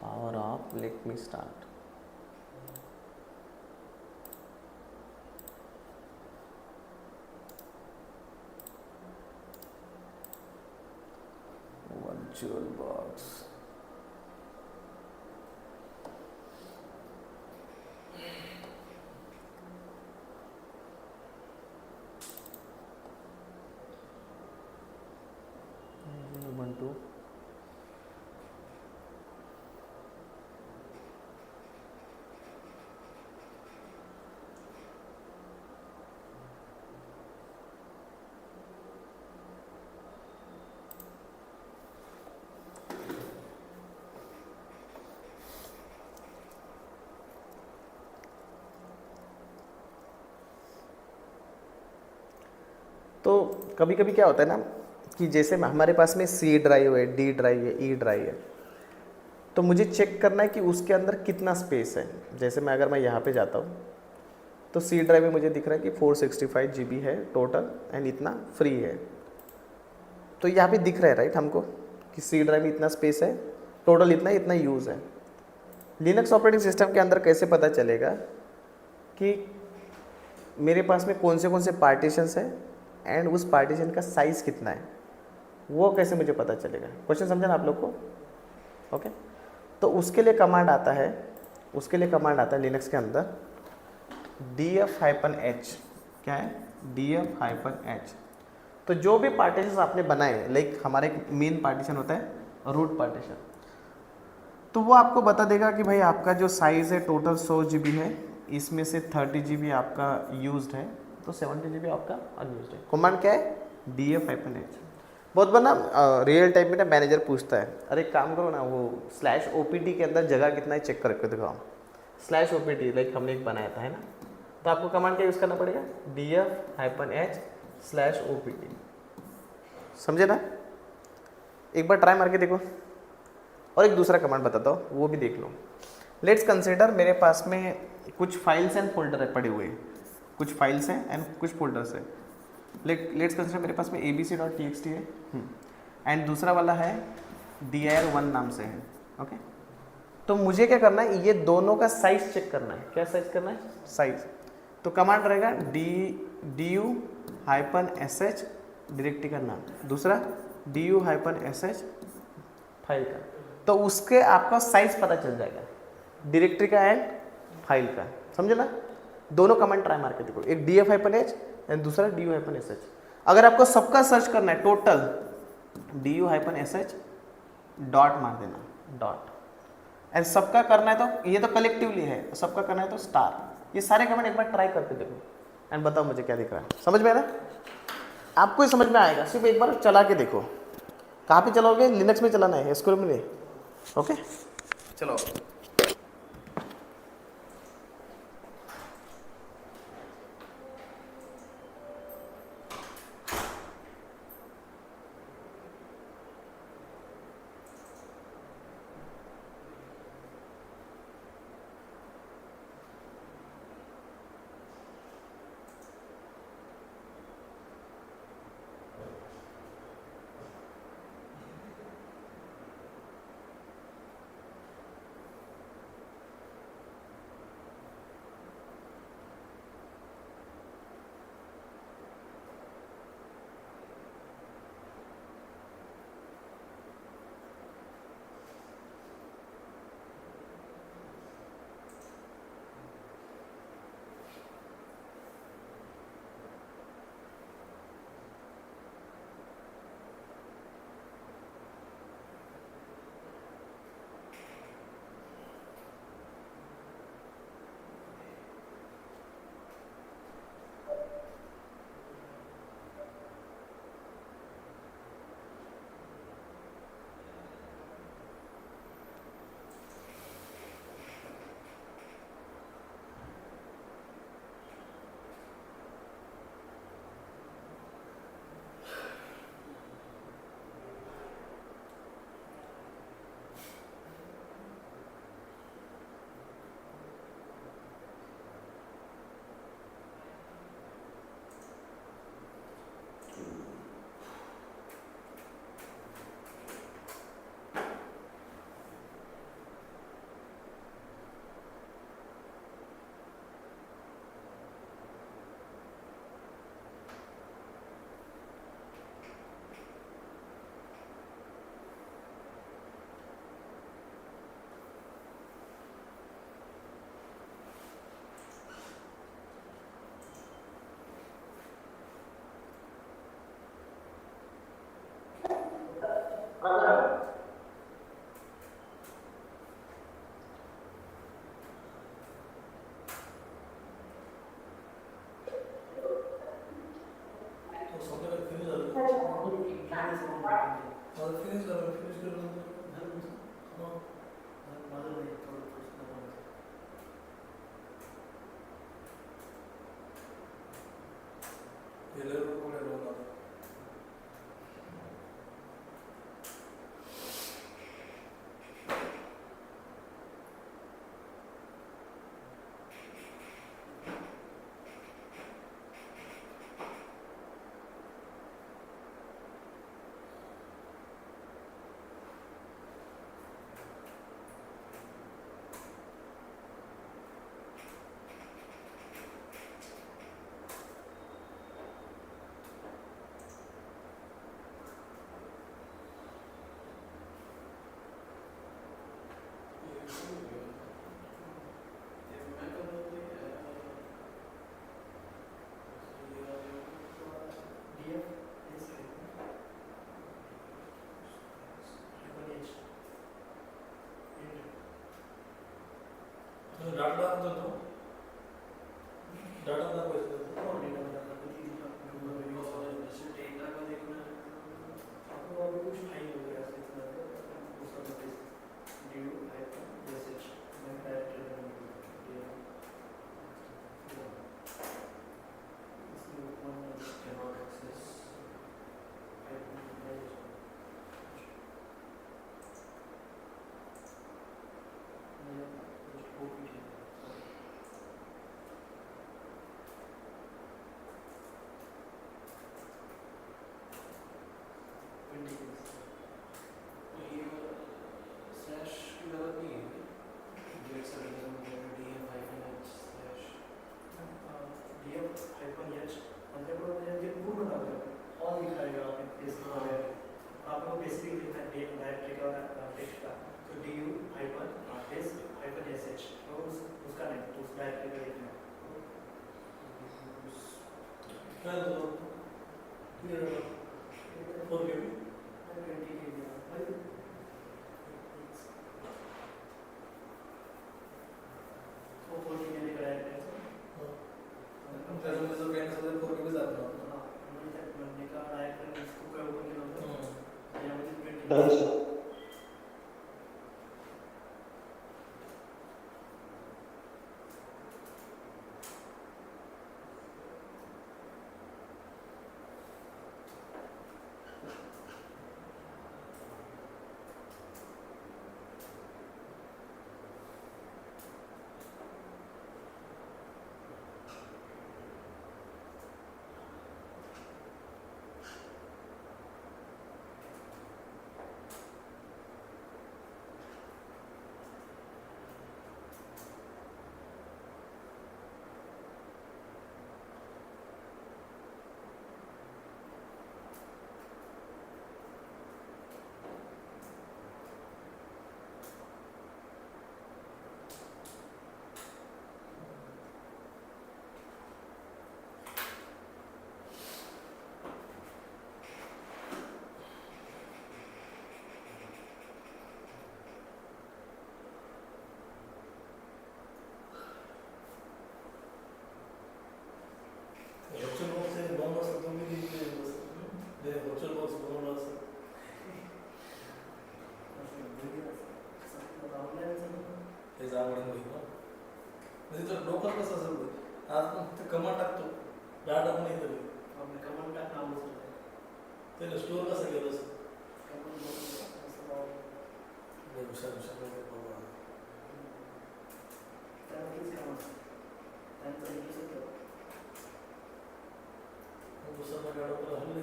Power off, let me start. Virtual box. Ubuntu. तो कभी कभी क्या होता है ना कि जैसे हमारे पास में C ड्राइव है, D ड्राइव है, E ड्राइव है, तो मुझे चेक करना है कि उसके अंदर कितना स्पेस है। जैसे अगर मैं यहाँ पे जाता हूँ तो C ड्राइव में मुझे दिख रहा है कि 465 GB है टोटल एंड इतना फ्री है। तो यहाँ पे दिख रहा है राइट हमको कि C ड्राइव में इतना स्पेस है, टोटल इतना यूज़ है। लिनक्स ऑपरेटिंग सिस्टम के अंदर कैसे पता चलेगा कि मेरे पास में कौन से पार्टीशंस है एंड उस पार्टीशन का साइज़ कितना है, वो कैसे मुझे पता चलेगा। क्वेश्चन समझा ना आप लोग को? ओके, तो उसके लिए कमांड आता है लिनक्स के अंदर df-h। क्या है? df-h। तो जो भी पार्टीशन आपने बनाए, लाइक हमारे एक मेन पार्टीशन होता है रूट पार्टीशन, तो वो आपको बता देगा कि भाई आपका जो साइज़ है टोटल 100 GB है, इसमें से 30 GB आपका यूज्ड है, तो 70 GB आपका अनयूज्ड है। कमांड क्या है? df-h। बहुत बार ना रियल टाइम में ना मैनेजर पूछता है, अरे एक काम करो ना, वो /opt के अंदर जगह कितना है चेक करके दिखाओ। /opt लाइक हमने एक बनाया था, है ना, तो आपको कमांड क्या यूज़ करना पड़ेगा? df-h/opt। समझे ना? एक बार ट्राई मार के देखो। और एक दूसरा कमांड बताता हूँ, वो भी देख लो। लेट्स कंसिडर मेरे पास में कुछ फाइल्स एंड फोल्डर पड़े हुए हैं, कुछ फाइल्स हैं एंड कुछ फोल्डर्स हैं। लेट्स कंसिडर मेरे पास में abc.txt है एंड दूसरा वाला है dir1 नाम से है। ओके, तो मुझे क्या करना है, ये दोनों का साइज चेक करना है। क्या साइज करना है? साइज। तो कमांड रहेगा du-sh डायरेक्टरी का नाम, दूसरा du-sh फाइल का, तो उसके आपका साइज पता चल जाएगा, डायरेक्टरी का एंड फाइल का। समझे ना? दोनों कमांड ट्राई मार के देखो, एक df-h एंड दूसरा du-sh। अगर आपको सबका सर्च करना है टोटल, du-sh डॉट मार देना, डॉट। एंड सबका करना है तो ये तो कलेक्टिवली है, सबका करना है तो स्टार। ये सारे कमांड एक बार ट्राई करके देखो एंड बताओ मुझे क्या दिख रहा है। समझ में आया ना? आपको ही समझ में आएगा, सिर्फ एक बार चला के देखो। कहाँ पे चलाओगे? लिनक्स में चलाना है, एसक्यूएल में नहीं। ओके, चलो। फाइल दो क्लियर 4 KB 20 के भाई वो 40 के लिए कराया हम कैसे में सब कहने से 4 KB जाता है हाँ मैंने तक बनने का डायरेक्ट इसको क्या ओपन किया होता या मुझे 20 डन सर। वर्चुअल बॉक्स से 2 वर्ष तुम्ही दिले बस दे वर्चुअल बॉक्स 2 वर्ष हे जावडून होईल ना म्हणजे तर डोकं कसं असेल आज पण ते कमांड टाकतो डाटा पण येतो आपने कमांड का नाम बोल ते स्टोर कसं केलं असं कमांड ते विचार बाबा त्याला किती काम असतं त्यांचं इंटरेस्ट होतं दुसरा गाडा हल्ले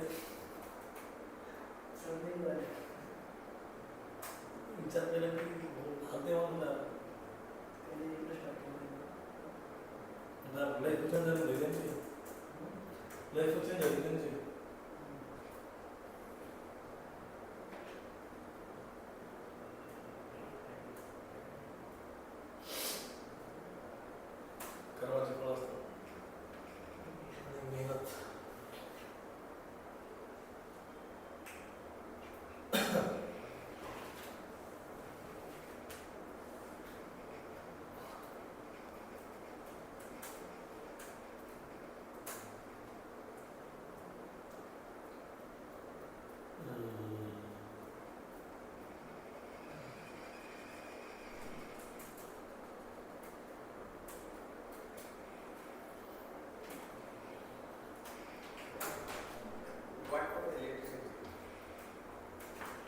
समथिंग झालं विचार केला की खाते म्हणला कधी इंटरेस्ट लाईफ चेंज झाली त्यांची लाईफ चेंज झाली त्यांची करवाचे फळ असतं आणि मेहनत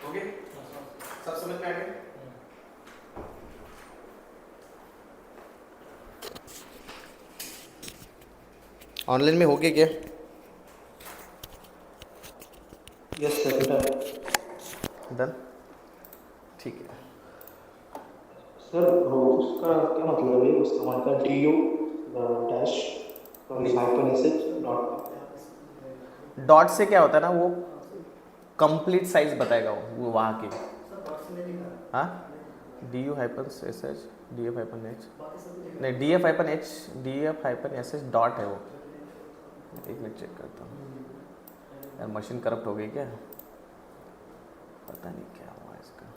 ओके सब समझ में आ गया ऑनलाइन में हो गया क्या यस सर डन। डन ठीक है सर वो उसका क्या मतलब है उस कमांड का du dash hyphen SH dot dot से क्या होता है ना वो कंप्लीट साइज बताएगा वो वहाँ की सर डॉट से नहीं लिखा हाँ D you hyphen S H D F hyphen H बाकी सब लिखा नहीं D F hyphen H D F hyphen S H dot है वो एक मिनट चेक करता हूँ यार मशीन करप्ट हो गई क्या पता नहीं क्या हुआ इसका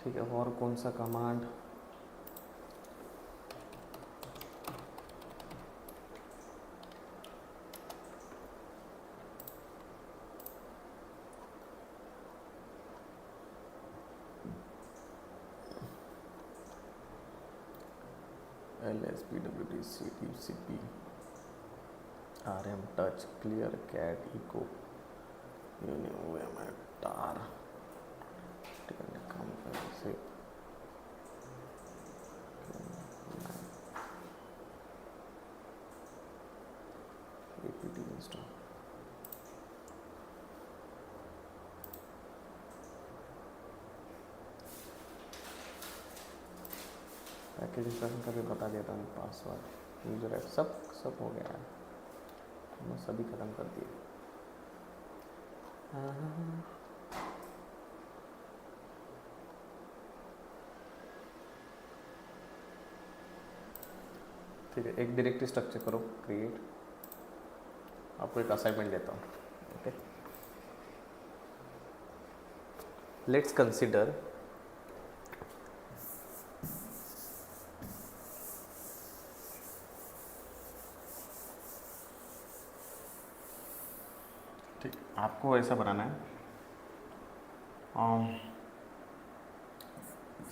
ठीक है और कौन सा command LSPWD CTCP RM touch clear cat eco UMI tar compensate APT install package installation का भी बता देता हूँ, पासवर्ड यूजर ऐप सब सब हो गया है, मैं सभी ख़त्म कर दिए। ठीक है, एक डायरेक्टरी स्ट्रक्चर करो क्रिएट, आपको एक असाइनमेंट देता हूँ। ओके, लेट्स कंसिडर ठीक, आपको ऐसा बनाना है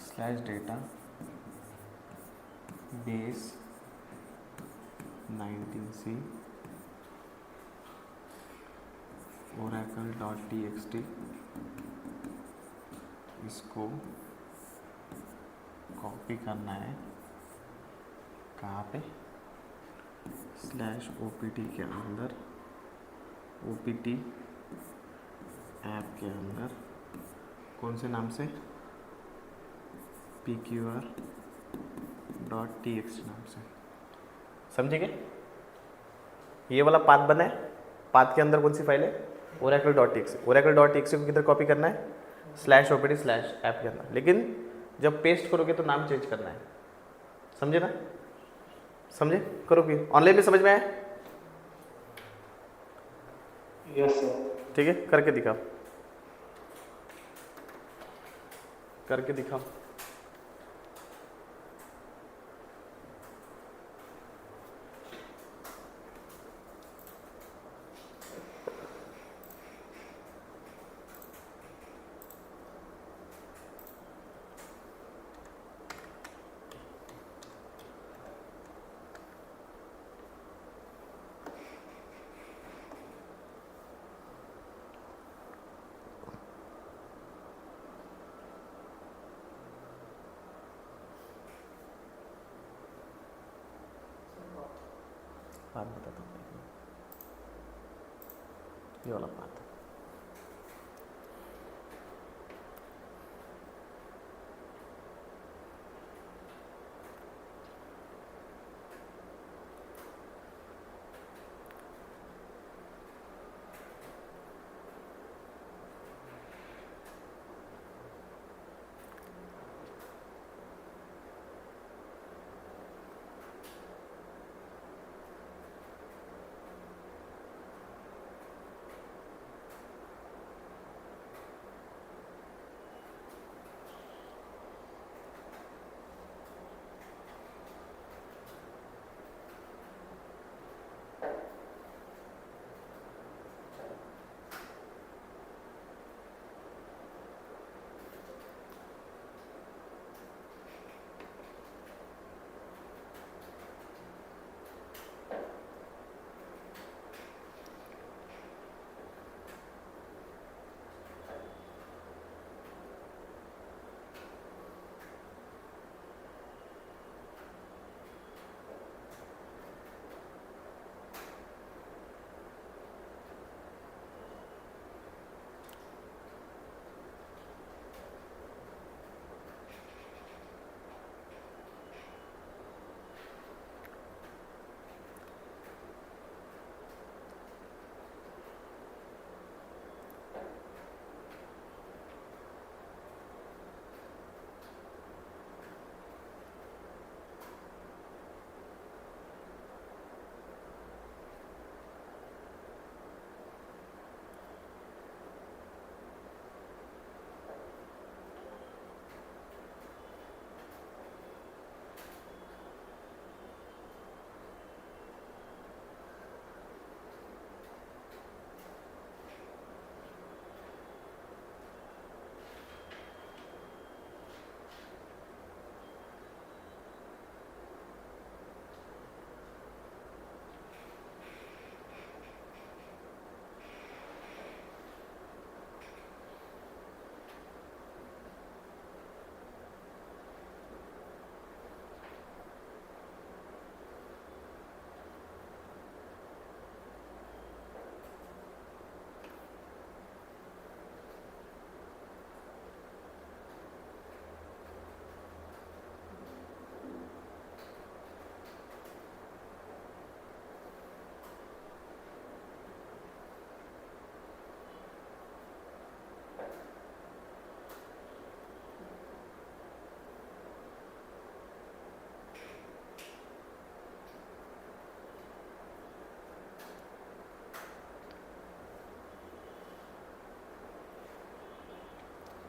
slash data base 19c oracle.txt, इसको कॉपी करना है कहाँ पे, स्लैश opt के अंदर, opt ऐप के अंदर, कौन से नाम से, pqr.txt नाम से, समझे क्या? ये वाला पाथ बना है, पाथ के अंदर कौन सी फाइल है, oracle.txt, oracle.txt को किधर कॉपी करना है, स्लैश opt स्लैश ऐप के अंदर, लेकिन जब पेस्ट करोगे तो नाम चेंज करना है, समझे ना? समझे? करोगे ऑनलाइन में, समझ में आया? Yes sir. ठीक है, करके दिखाओ, करके दिखाओ। पाथ बताता हूँ, ये वाला पाथ।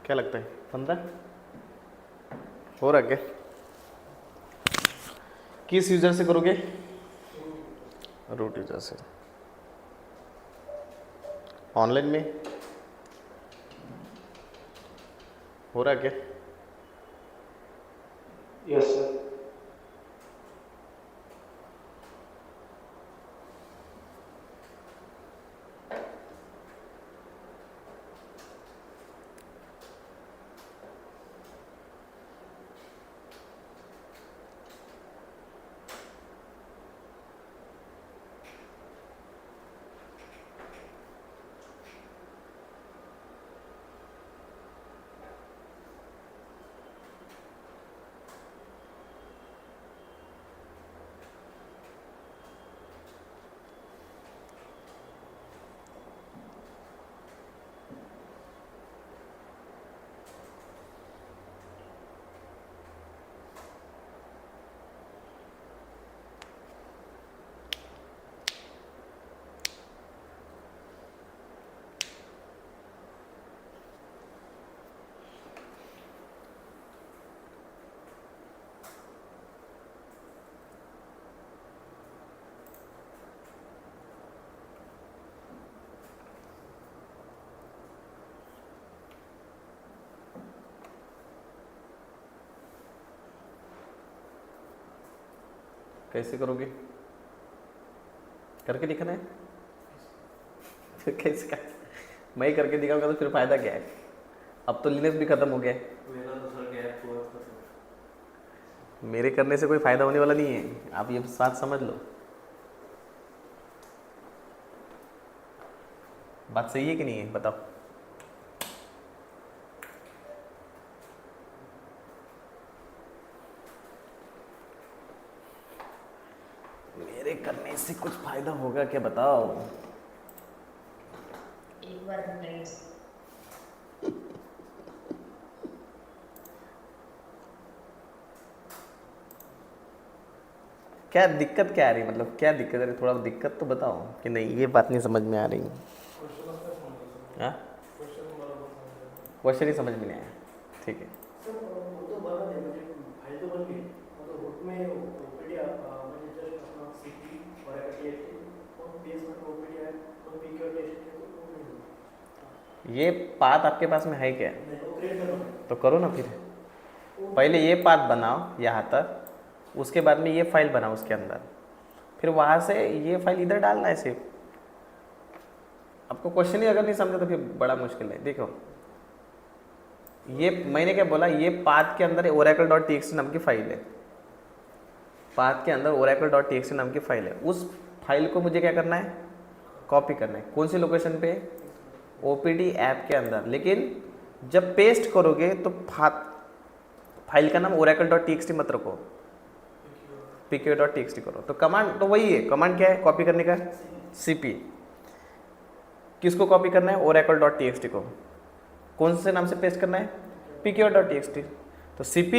क्या लगता है 15 हो रहा क्या? किस यूजर से करोगे? रूट यूजर से। ऑनलाइन में हो रहा क्या? Yes sir. कैसे करोगे? करके दिखाना है? फिर कैसे का? मैं ही करके दिखाऊंगा तो फिर फायदा क्या है? अब तो लिनक्स भी खत्म हो गया है। मेरा तो सर गैप हुआ था सर। मेरे करने से कोई फायदा होने वाला नहीं है, आप ये बात समझ लो। बात सही है कि नहीं है बताओ? मेरे करने से कुछ फायदा होगा क्या बताओ? एक बार नहीं। क्या दिक्कत क्या आ रही, मतलब क्या दिक्कत आ रही? थोड़ा दिक्कत तो बताओ कि नहीं ये बात नहीं समझ में आ रही। हाँ, क्वेश्चन ही समझ में नहीं आया। ठीक है, सर वो तो बना है, म्हणजे फाइल तो बन गई, मतलब रूट में ओपीडी म्हणजे जस्ट अपना सीपी और टीएक्सटी और बेस में ओपीडी है तो पीके और टीएक्सटी तो नहीं होगा। ये पाथ आपके पास में है क्या? नहीं, वो क्रिएट करना है। तो करो ना फिर। पहले ये पाथ बनाओ यहाँ तक, उसके बाद में ये फाइल बनाओ उसके अंदर, फिर वहाँ से ये फाइल इधर डालना है सिर्फ। आपको क्वेश्चन ही अगर नहीं समझे तो फिर बड़ा मुश्किल है। देखो ये मैंने क्या बोला, ये पाथ के अंदर oracle.txt नाम की फाइल है। पाथ के अंदर oracle.txt नाम की फाइल है। उस फाइल को मुझे क्या करना है? कॉपी करना है। कौन सी लोकेशन पे? ओपीडी ऐप के अंदर। लेकिन जब पेस्ट करोगे तो फाइल का नाम oracle.txt मत रखो, pk.txt करो। तो कमांड तो वही है। कमांड क्या है कॉपी करने का? cp। किसको कॉपी करना है? oracle.txt को। कौन से नाम से पेस्ट करना है? pk.txt। तो cp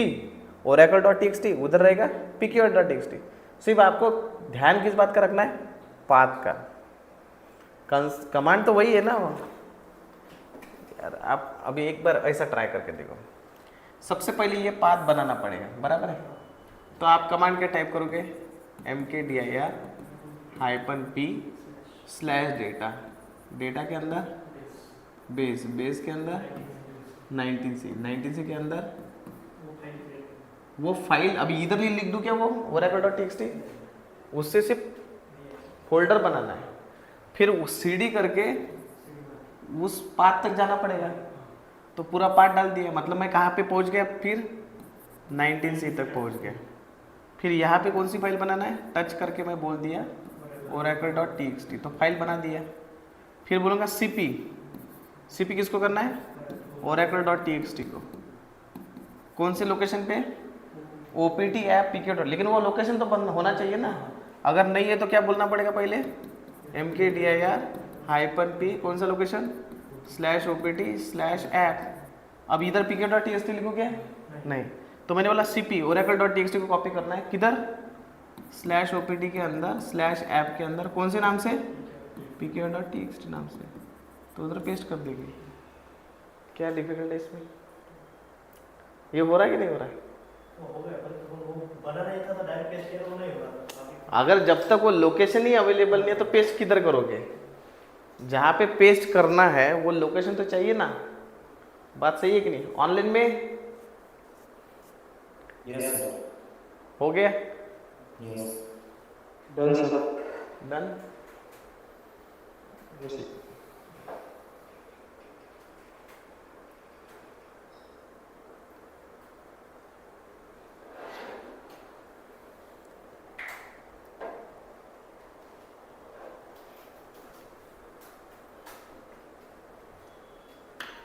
oracle.txt उधर रहेगा pk.txt। सिर्फ आपको ध्यान किस बात का रखना है? पाथ का। कमांड तो वही है ना यार। आप अभी एक बार ऐसा ट्राई करके देखो। सबसे पहले ये पाथ बनाना पड़ेगा, बराबर है? तो आप कमांड क्या टाइप करोगे? mkdir-p/data। डेटा के अंदर बेस, बेस के अंदर 19c, 19c के अंदर वो फाइल। अभी इधर ही लिख दूं क्या वो oracle.txt? उससे सिर्फ फोल्डर बनाना है, फिर cd करके उस पाथ तक जाना पड़ेगा। तो पूरा पाथ डाल दिया, मतलब मैं कहाँ पे पहुँच गया? फिर 19c तक पहुँच गया। फिर यहाँ पे कौन सी फाइल बनाना है? टच करके मैं बोल दिया oracle.txt, तो फाइल बना दिया। फिर बोलूँगा cp। cp किसको करना है? oracle.txt को। कौन से लोकेशन पे? opt app pk. लेकिन वो लोकेशन तो बंद होना चाहिए ना। अगर नहीं है तो क्या बोलना पड़ेगा पहले? mkdir-p कौन सा लोकेशन? /opt/app। अब इधर pk.txt लिखो क्या? नहीं। तो मैंने बोला cp oracle.txt को कॉपी करना है किधर? /opt के अंदर /app के अंदर। कौन से नाम से? pk.txt नाम से। तो उधर पेस्ट कर देंगे। क्या डिफिकल्ट है इसमें? ये हो रहा है कि नहीं हो रहा है? वो हो गया, पर वो बना नहीं था तो डायरेक्ट पेस्ट किया तो वो नहीं हो रहा था काफी। अगर जब तक वो लोकेशन ही अवेलेबल नहीं है तो पेस्ट किधर करोगे? जहाँ पे पेस्ट करना है वो लोकेशन तो चाहिए ना। बात सही है कि नहीं? ऑनलाइन में यस सर। हो गया? Yes. Done sir. Done.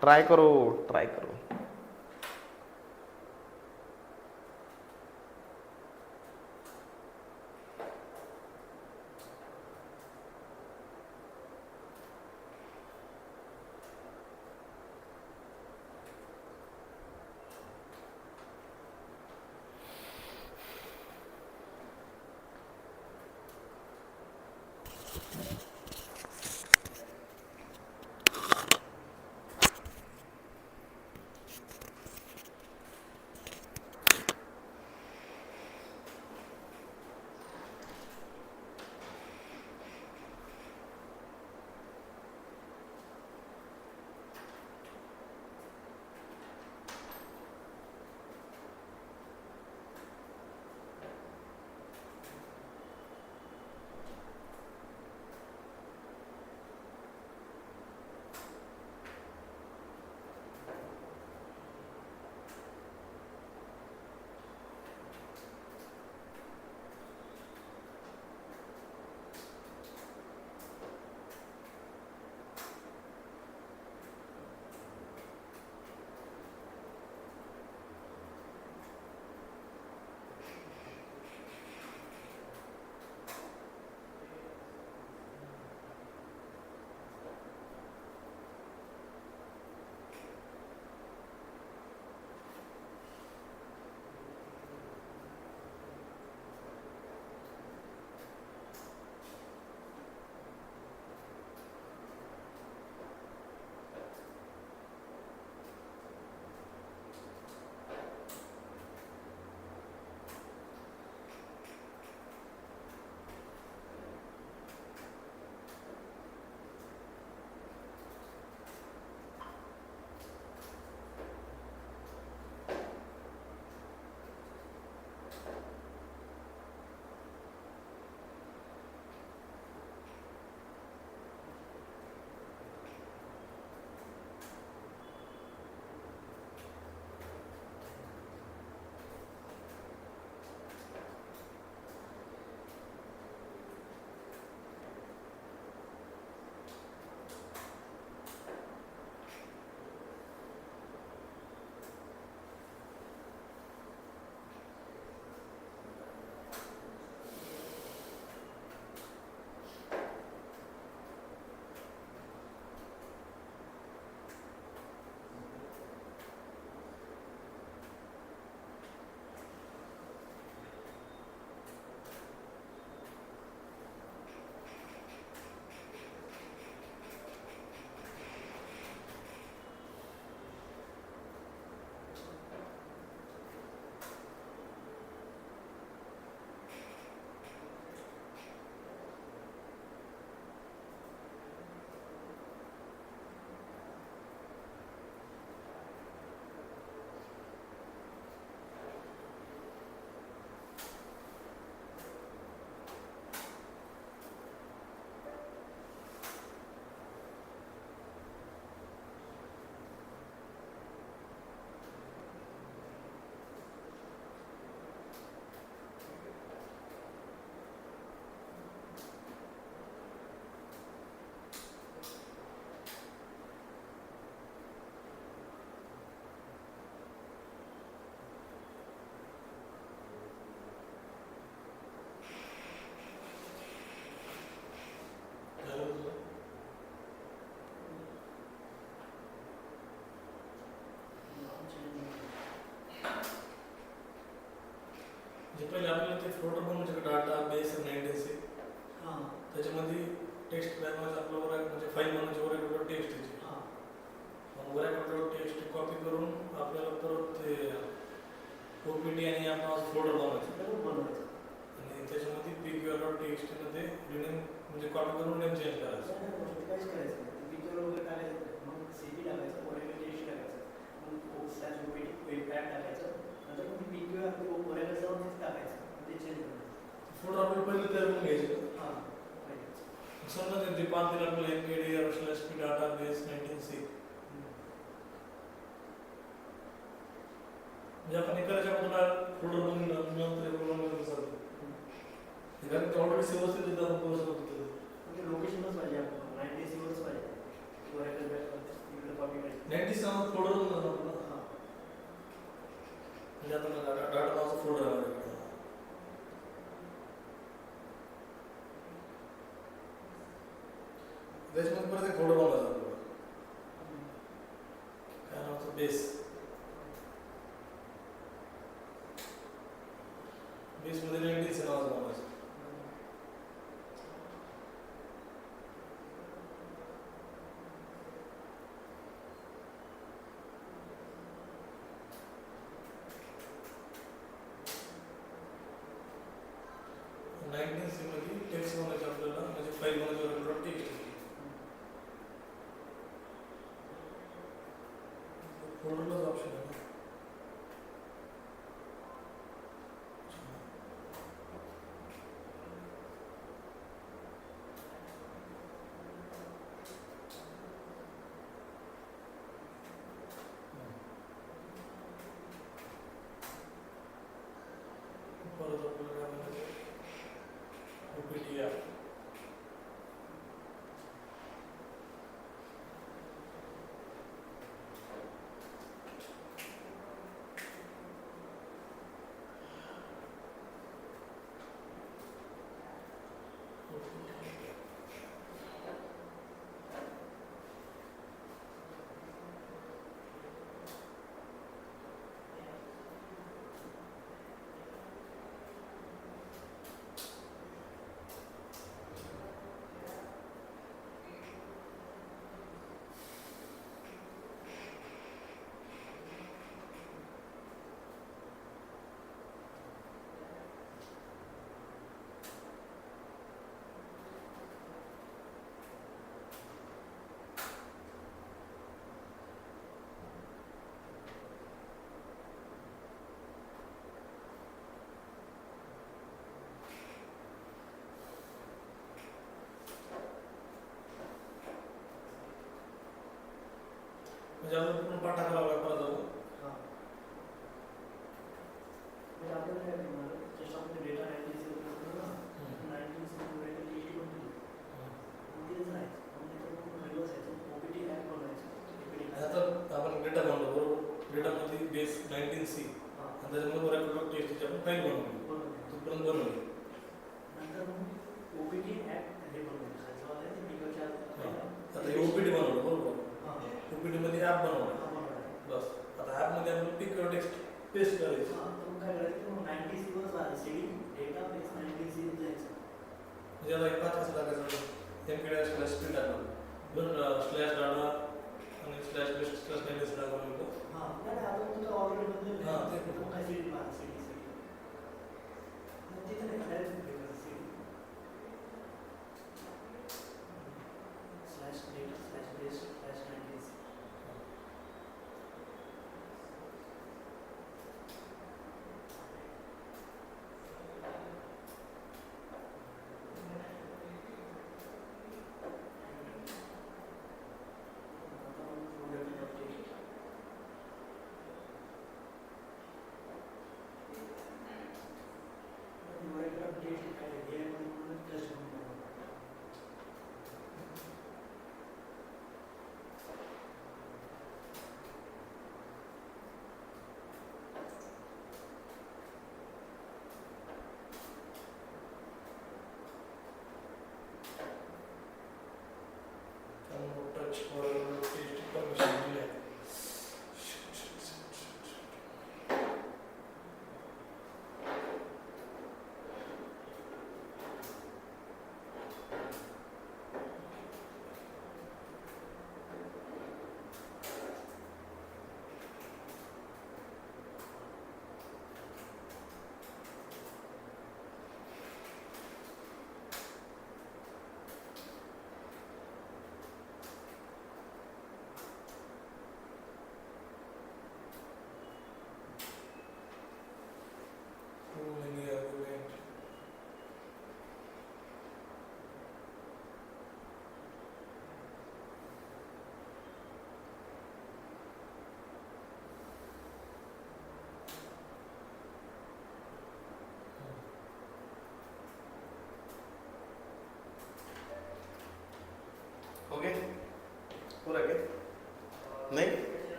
Try करो, ट्राई करो। पहिले आपल्याला ते फोल्डर बनवायचे डाटा बेस आणि आयडेन्सी हां त्याच्यामध्ये टेक्स्ट बनवायचं आपल्यावर म्हणजे फाईल बनवायची वर टेक्स्ट यायची हां मग वरॅकडे टेक्स्ट कॉपी करून आपल्याला परत ते ओपीटी आणि आपण फोल्डर बनवायचं त्याला बनवायचं. आणि त्याच्यामध्ये pqr.txt मध्ये रिनेम म्हणजे कॉपी करून नेम चेंज करायचं. काहीच करायचं नाही. पिक्चर वगैरे टाकायचं नाही. मग सीपी टाकायचं, ओरेकल टेक्स्ट टाकायचं, मग स्लॅश ओपीटी वेब पॅड टाकायचं, नंतर मग पिक्चर ओरेकल जाऊन तिथे टाकायचं, ते चेंज करायचं. फोल्डर आपण पहिले तयार करून घ्यायचं. हां पाहिजे. समजा ते पान दिलं आपल्याला mkdir/p database 19c म्हणजे आपण एखाद्या फोल्डर बनवून नंतर प्रोग्राम चालतो. कारण ते ऑलरेडी सेव्ह असते तिथं आपण करू शकतो. म्हणजे लोकेशनच पाहिजे आपल्याला 90 वरच पाहिजे. ओरेकल इकडे कॉपी करायचं. 97 फोल्डर बनवतो आपण. हां म्हणजे आता डाटा नावाचा फोल्डर आहे. त्याच्यामध्ये परत एक फोल्डर बनवायचा आपल्याला. काय नावाचं बेस. बेसमध्ये 19 नावाचं बनवायचं. मध्ये टेक्स्ट बनवायचं आपल्याला म्हणजे फाईल बनवायचं टेक्स्ट फोल्डरलाच ऑप्शन आहे. परत आपल्याला काय म्हणायचं ओपीटी ॲप म्हणजे आपण पूर्ण पाठ टाकायला लागला परत जाऊ. हां म्हणजे आपल्याला काय करणार जस्ट आपण डेटा 90 करतो ना 90 ओरेकल टेक्स्ट बनवली तेच आहे. म्हणजे तो रिव्हर्स आहे ओपीटी ॲप बनवायचं. आता आपण डेटा बनवलो बरोबर. डेटामध्ये बेस 19c हां आणि त्याच्यामध्ये वरॅकडे टेक्स्टची आपण फाईल बनवली. बनवली. तोपर्यंत बनवली. नंतर मग ओपीटी ॲप हे बनवायचं जेव्हा ते पिकअपच्या आता हे ओपीटी बनवलं बरोबर. हां ओपीटी मध्ये ॲप बनवलं. हां बनवायचं. बस आता ॲपमध्ये आपण पिक्चर टेक्स्ट पेस्ट करायचं. हां तर मग काय करायचं मग 90 वरच आहे सीडी डेटा बेस 90 जायचं. म्हणजे आता एक पाच कसं टाकायचं mkdir/p टाकलं बरं स्लॅश डाटा आणि स्लॅश बेस्ट स्लॅश 90 टाकलं. हां नाही आता तुमचं ऑलरेडी बदललं हां, आहे. ते मग काय सीडी मारा सीडी तिथे नाही direct CD slash data slash base slash 90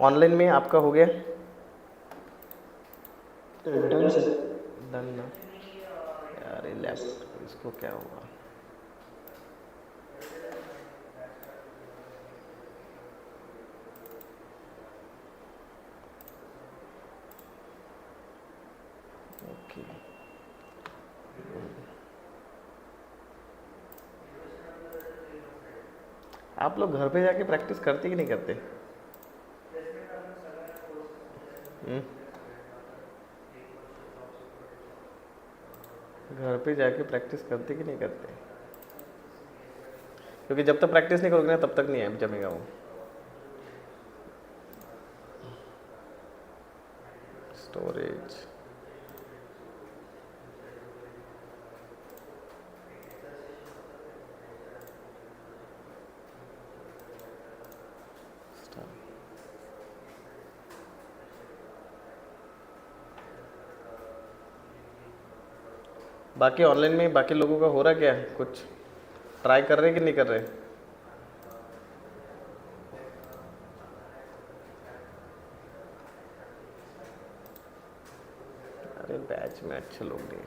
online में आपका हो गया डन सर। डन ना यार, ये लैपटॉप इसको क्या हुआ? ओके, आप लोग घर पे जाके प्रैक्टिस करते कि नहीं करते? घर पे जाके प्रैक्टिस करते कि नहीं करते? क्योंकि जब तक प्रैक्टिस नहीं करोगे ना तब तक नहीं है जमेगा वो। स्टोरेज, बाकी ऑनलाइन में बाकी लोगों का हो रहा क्या है? कुछ ट्राई कर रहे कि नहीं कर रहे? अरे बैच में अच्छे लोग नहीं।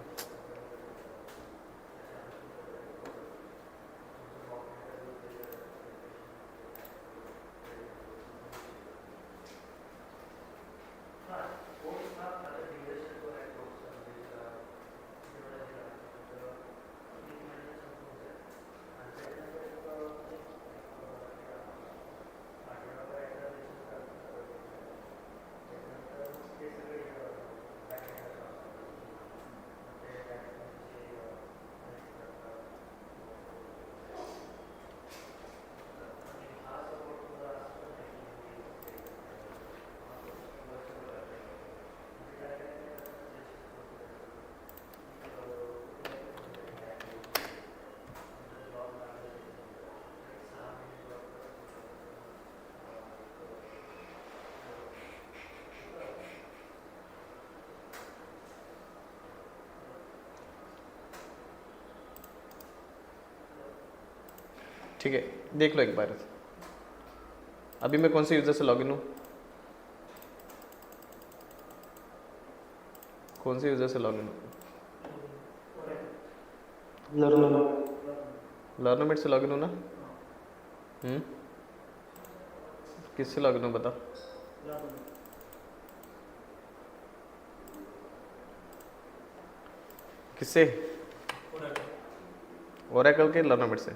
ठीक है, देख लो एक बार। अभी मैं कौन से यूज़र से लॉगिन हूँ? कौन से यूज़र से लॉगिन हूँ? लर्नोमेट से लॉगिन हूँ ना? किससे लॉगिन हूँ बता? किससे? ओरेकल के लर्नोमेट से?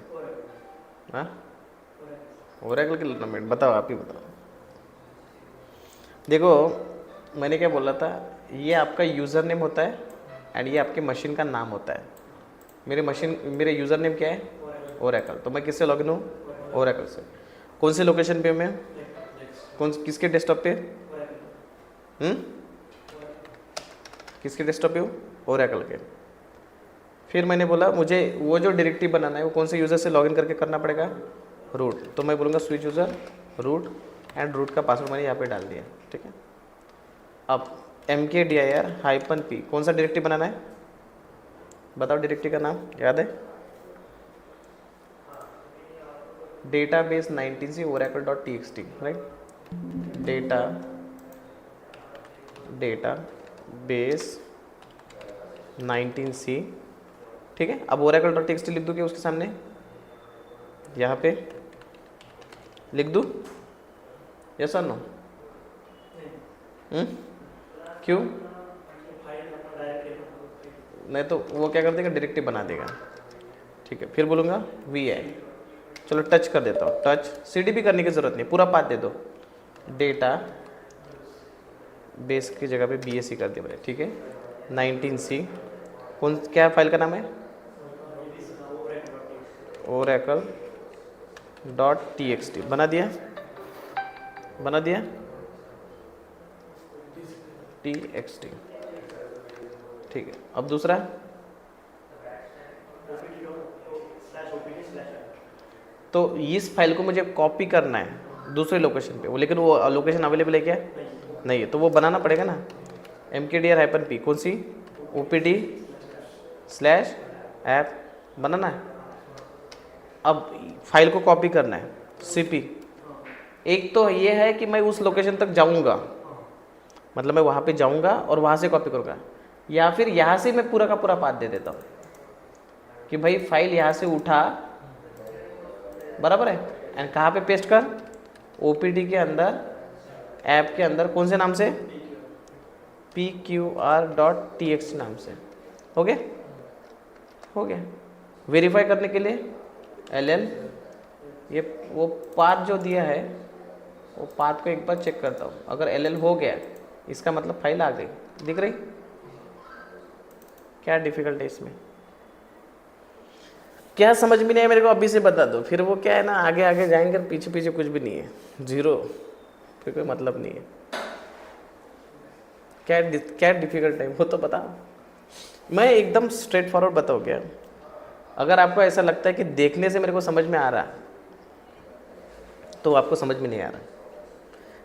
हाँ, ओरेकल के लर्नोमेट, बताओ, आप ही बताओ। देखो, मैंने क्या बोला था, ये आपका यूज़र नेम होता है एंड ये आपके मशीन का नाम होता है। मेरे यूज़र नेम क्या है? ओरेकल। तो मैं किससे लॉगिन हूँ? ओरेकल से। कौन सी लोकेशन पे मैं? किसके डेस्कटॉप पे? किसके डेस्कटॉप पे हूँ? ओरेकल के। फिर मैंने बोला मुझे वो जो डायरेक्टरी बनाना है वो कौन से यूज़र से लॉगिन करके करना पड़ेगा? रूट। तो मैं बोलूँगा switch user root and root का पासवर्ड मैंने यहाँ पे डाल दिया। ठीक है, अब mkdir-p कौन सा डायरेक्टरी बनाना है? बताओ, डायरेक्टरी का नाम याद है? Database 19c oracle.txt, right? Database 19c। ठीक है, अब oracle.txt लिख दूँ क्या उसके सामने? यहाँ पे लिख दूँ? यस और नो? क्यों? नहीं तो वो क्या कर देगा, डायरेक्टरी बना देगा। ठीक है, फिर बोलूँगा vi। चलो टच कर देता हूँ, टच। cd भी करने की ज़रूरत नहीं, पूरा पाथ दे दो। डेटा बेस की जगह पे bsc कर दिया मैंने। ठीक है, 19c कौन, क्या फाइल का नाम है? oracle.txt। बना दिया? बना दिया? txt। ठीक है, अब दूसरा तो इस फाइल को मुझे कॉपी करना है दूसरे लोकेशन पे, वो लेकिन वो लोकेशन अवेलेबल है क्या? नहीं है, तो वो बनाना पड़ेगा ना। mkdir-p कौन सी? opd/app बनाना है। अब फाइल को कॉपी करना है cp एक तो ये है कि मैं उस लोकेशन तक जाऊंगा, मतलब मैं वहाँ पे जाऊंगा और वहाँ से कॉपी करूँगा, या फिर यहाँ से मैं पूरा का पूरा पाथ दे देता हूँ कि भाई फाइल यहाँ से उठा, बराबर है, एंड कहाँ पे पेस्ट कर, OPD के अंदर, ऐप के अंदर, कौन से नाम से, pqr.txt नाम से। हो गया, हो गया। वेरीफाई करने के लिए LL, ये वो पाथ जो दिया है वो पाथ को एक बार चेक करता हूँ, अगर LL हो गया इसका मतलब फाइल आ गई, दिख रही। क्या डिफिकल्ट है इसमें, क्या समझ में नहीं है मेरे को अभी से बता दो, फिर वो क्या है ना, आगे आगे जाएंगे पीछे पीछे कुछ भी नहीं है, जीरो, फिर कोई मतलब नहीं है। क्या डिफिकल्ट है वो तो बताओ, मैं एकदम स्ट्रेट फॉरवर्ड बताओ क्या। अगर आपको ऐसा लगता है कि देखने से मेरे को समझ में आ रहा तो आपको समझ में नहीं आ रहा,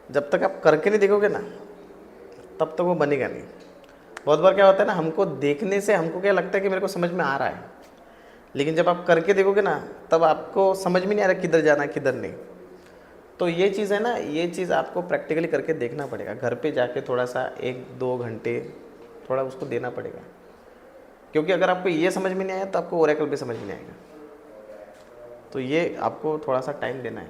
जब तक आप करके नहीं देखोगे ना तब तक वो बनेगा नहीं। बहुत बार क्या होता है ना, हमको देखने से हमको क्या लगता है कि मेरे को समझ में आ रहा है, लेकिन जब आप करके देखोगे ना तब आपको समझ में नहीं आ रहा किधर जाना है किधर नहीं। तो ये चीज़ है ना, ये चीज़ आपको प्रैक्टिकली करके देखना पड़ेगा, घर पे जाके थोड़ा सा 1-2 घंटे थोड़ा उसको देना पड़ेगा, क्योंकि अगर आपको ये समझ में नहीं आया तो आपको ओरेकल भी समझ में नहीं आएगा। तो ये आपको थोड़ा सा टाइम देना है।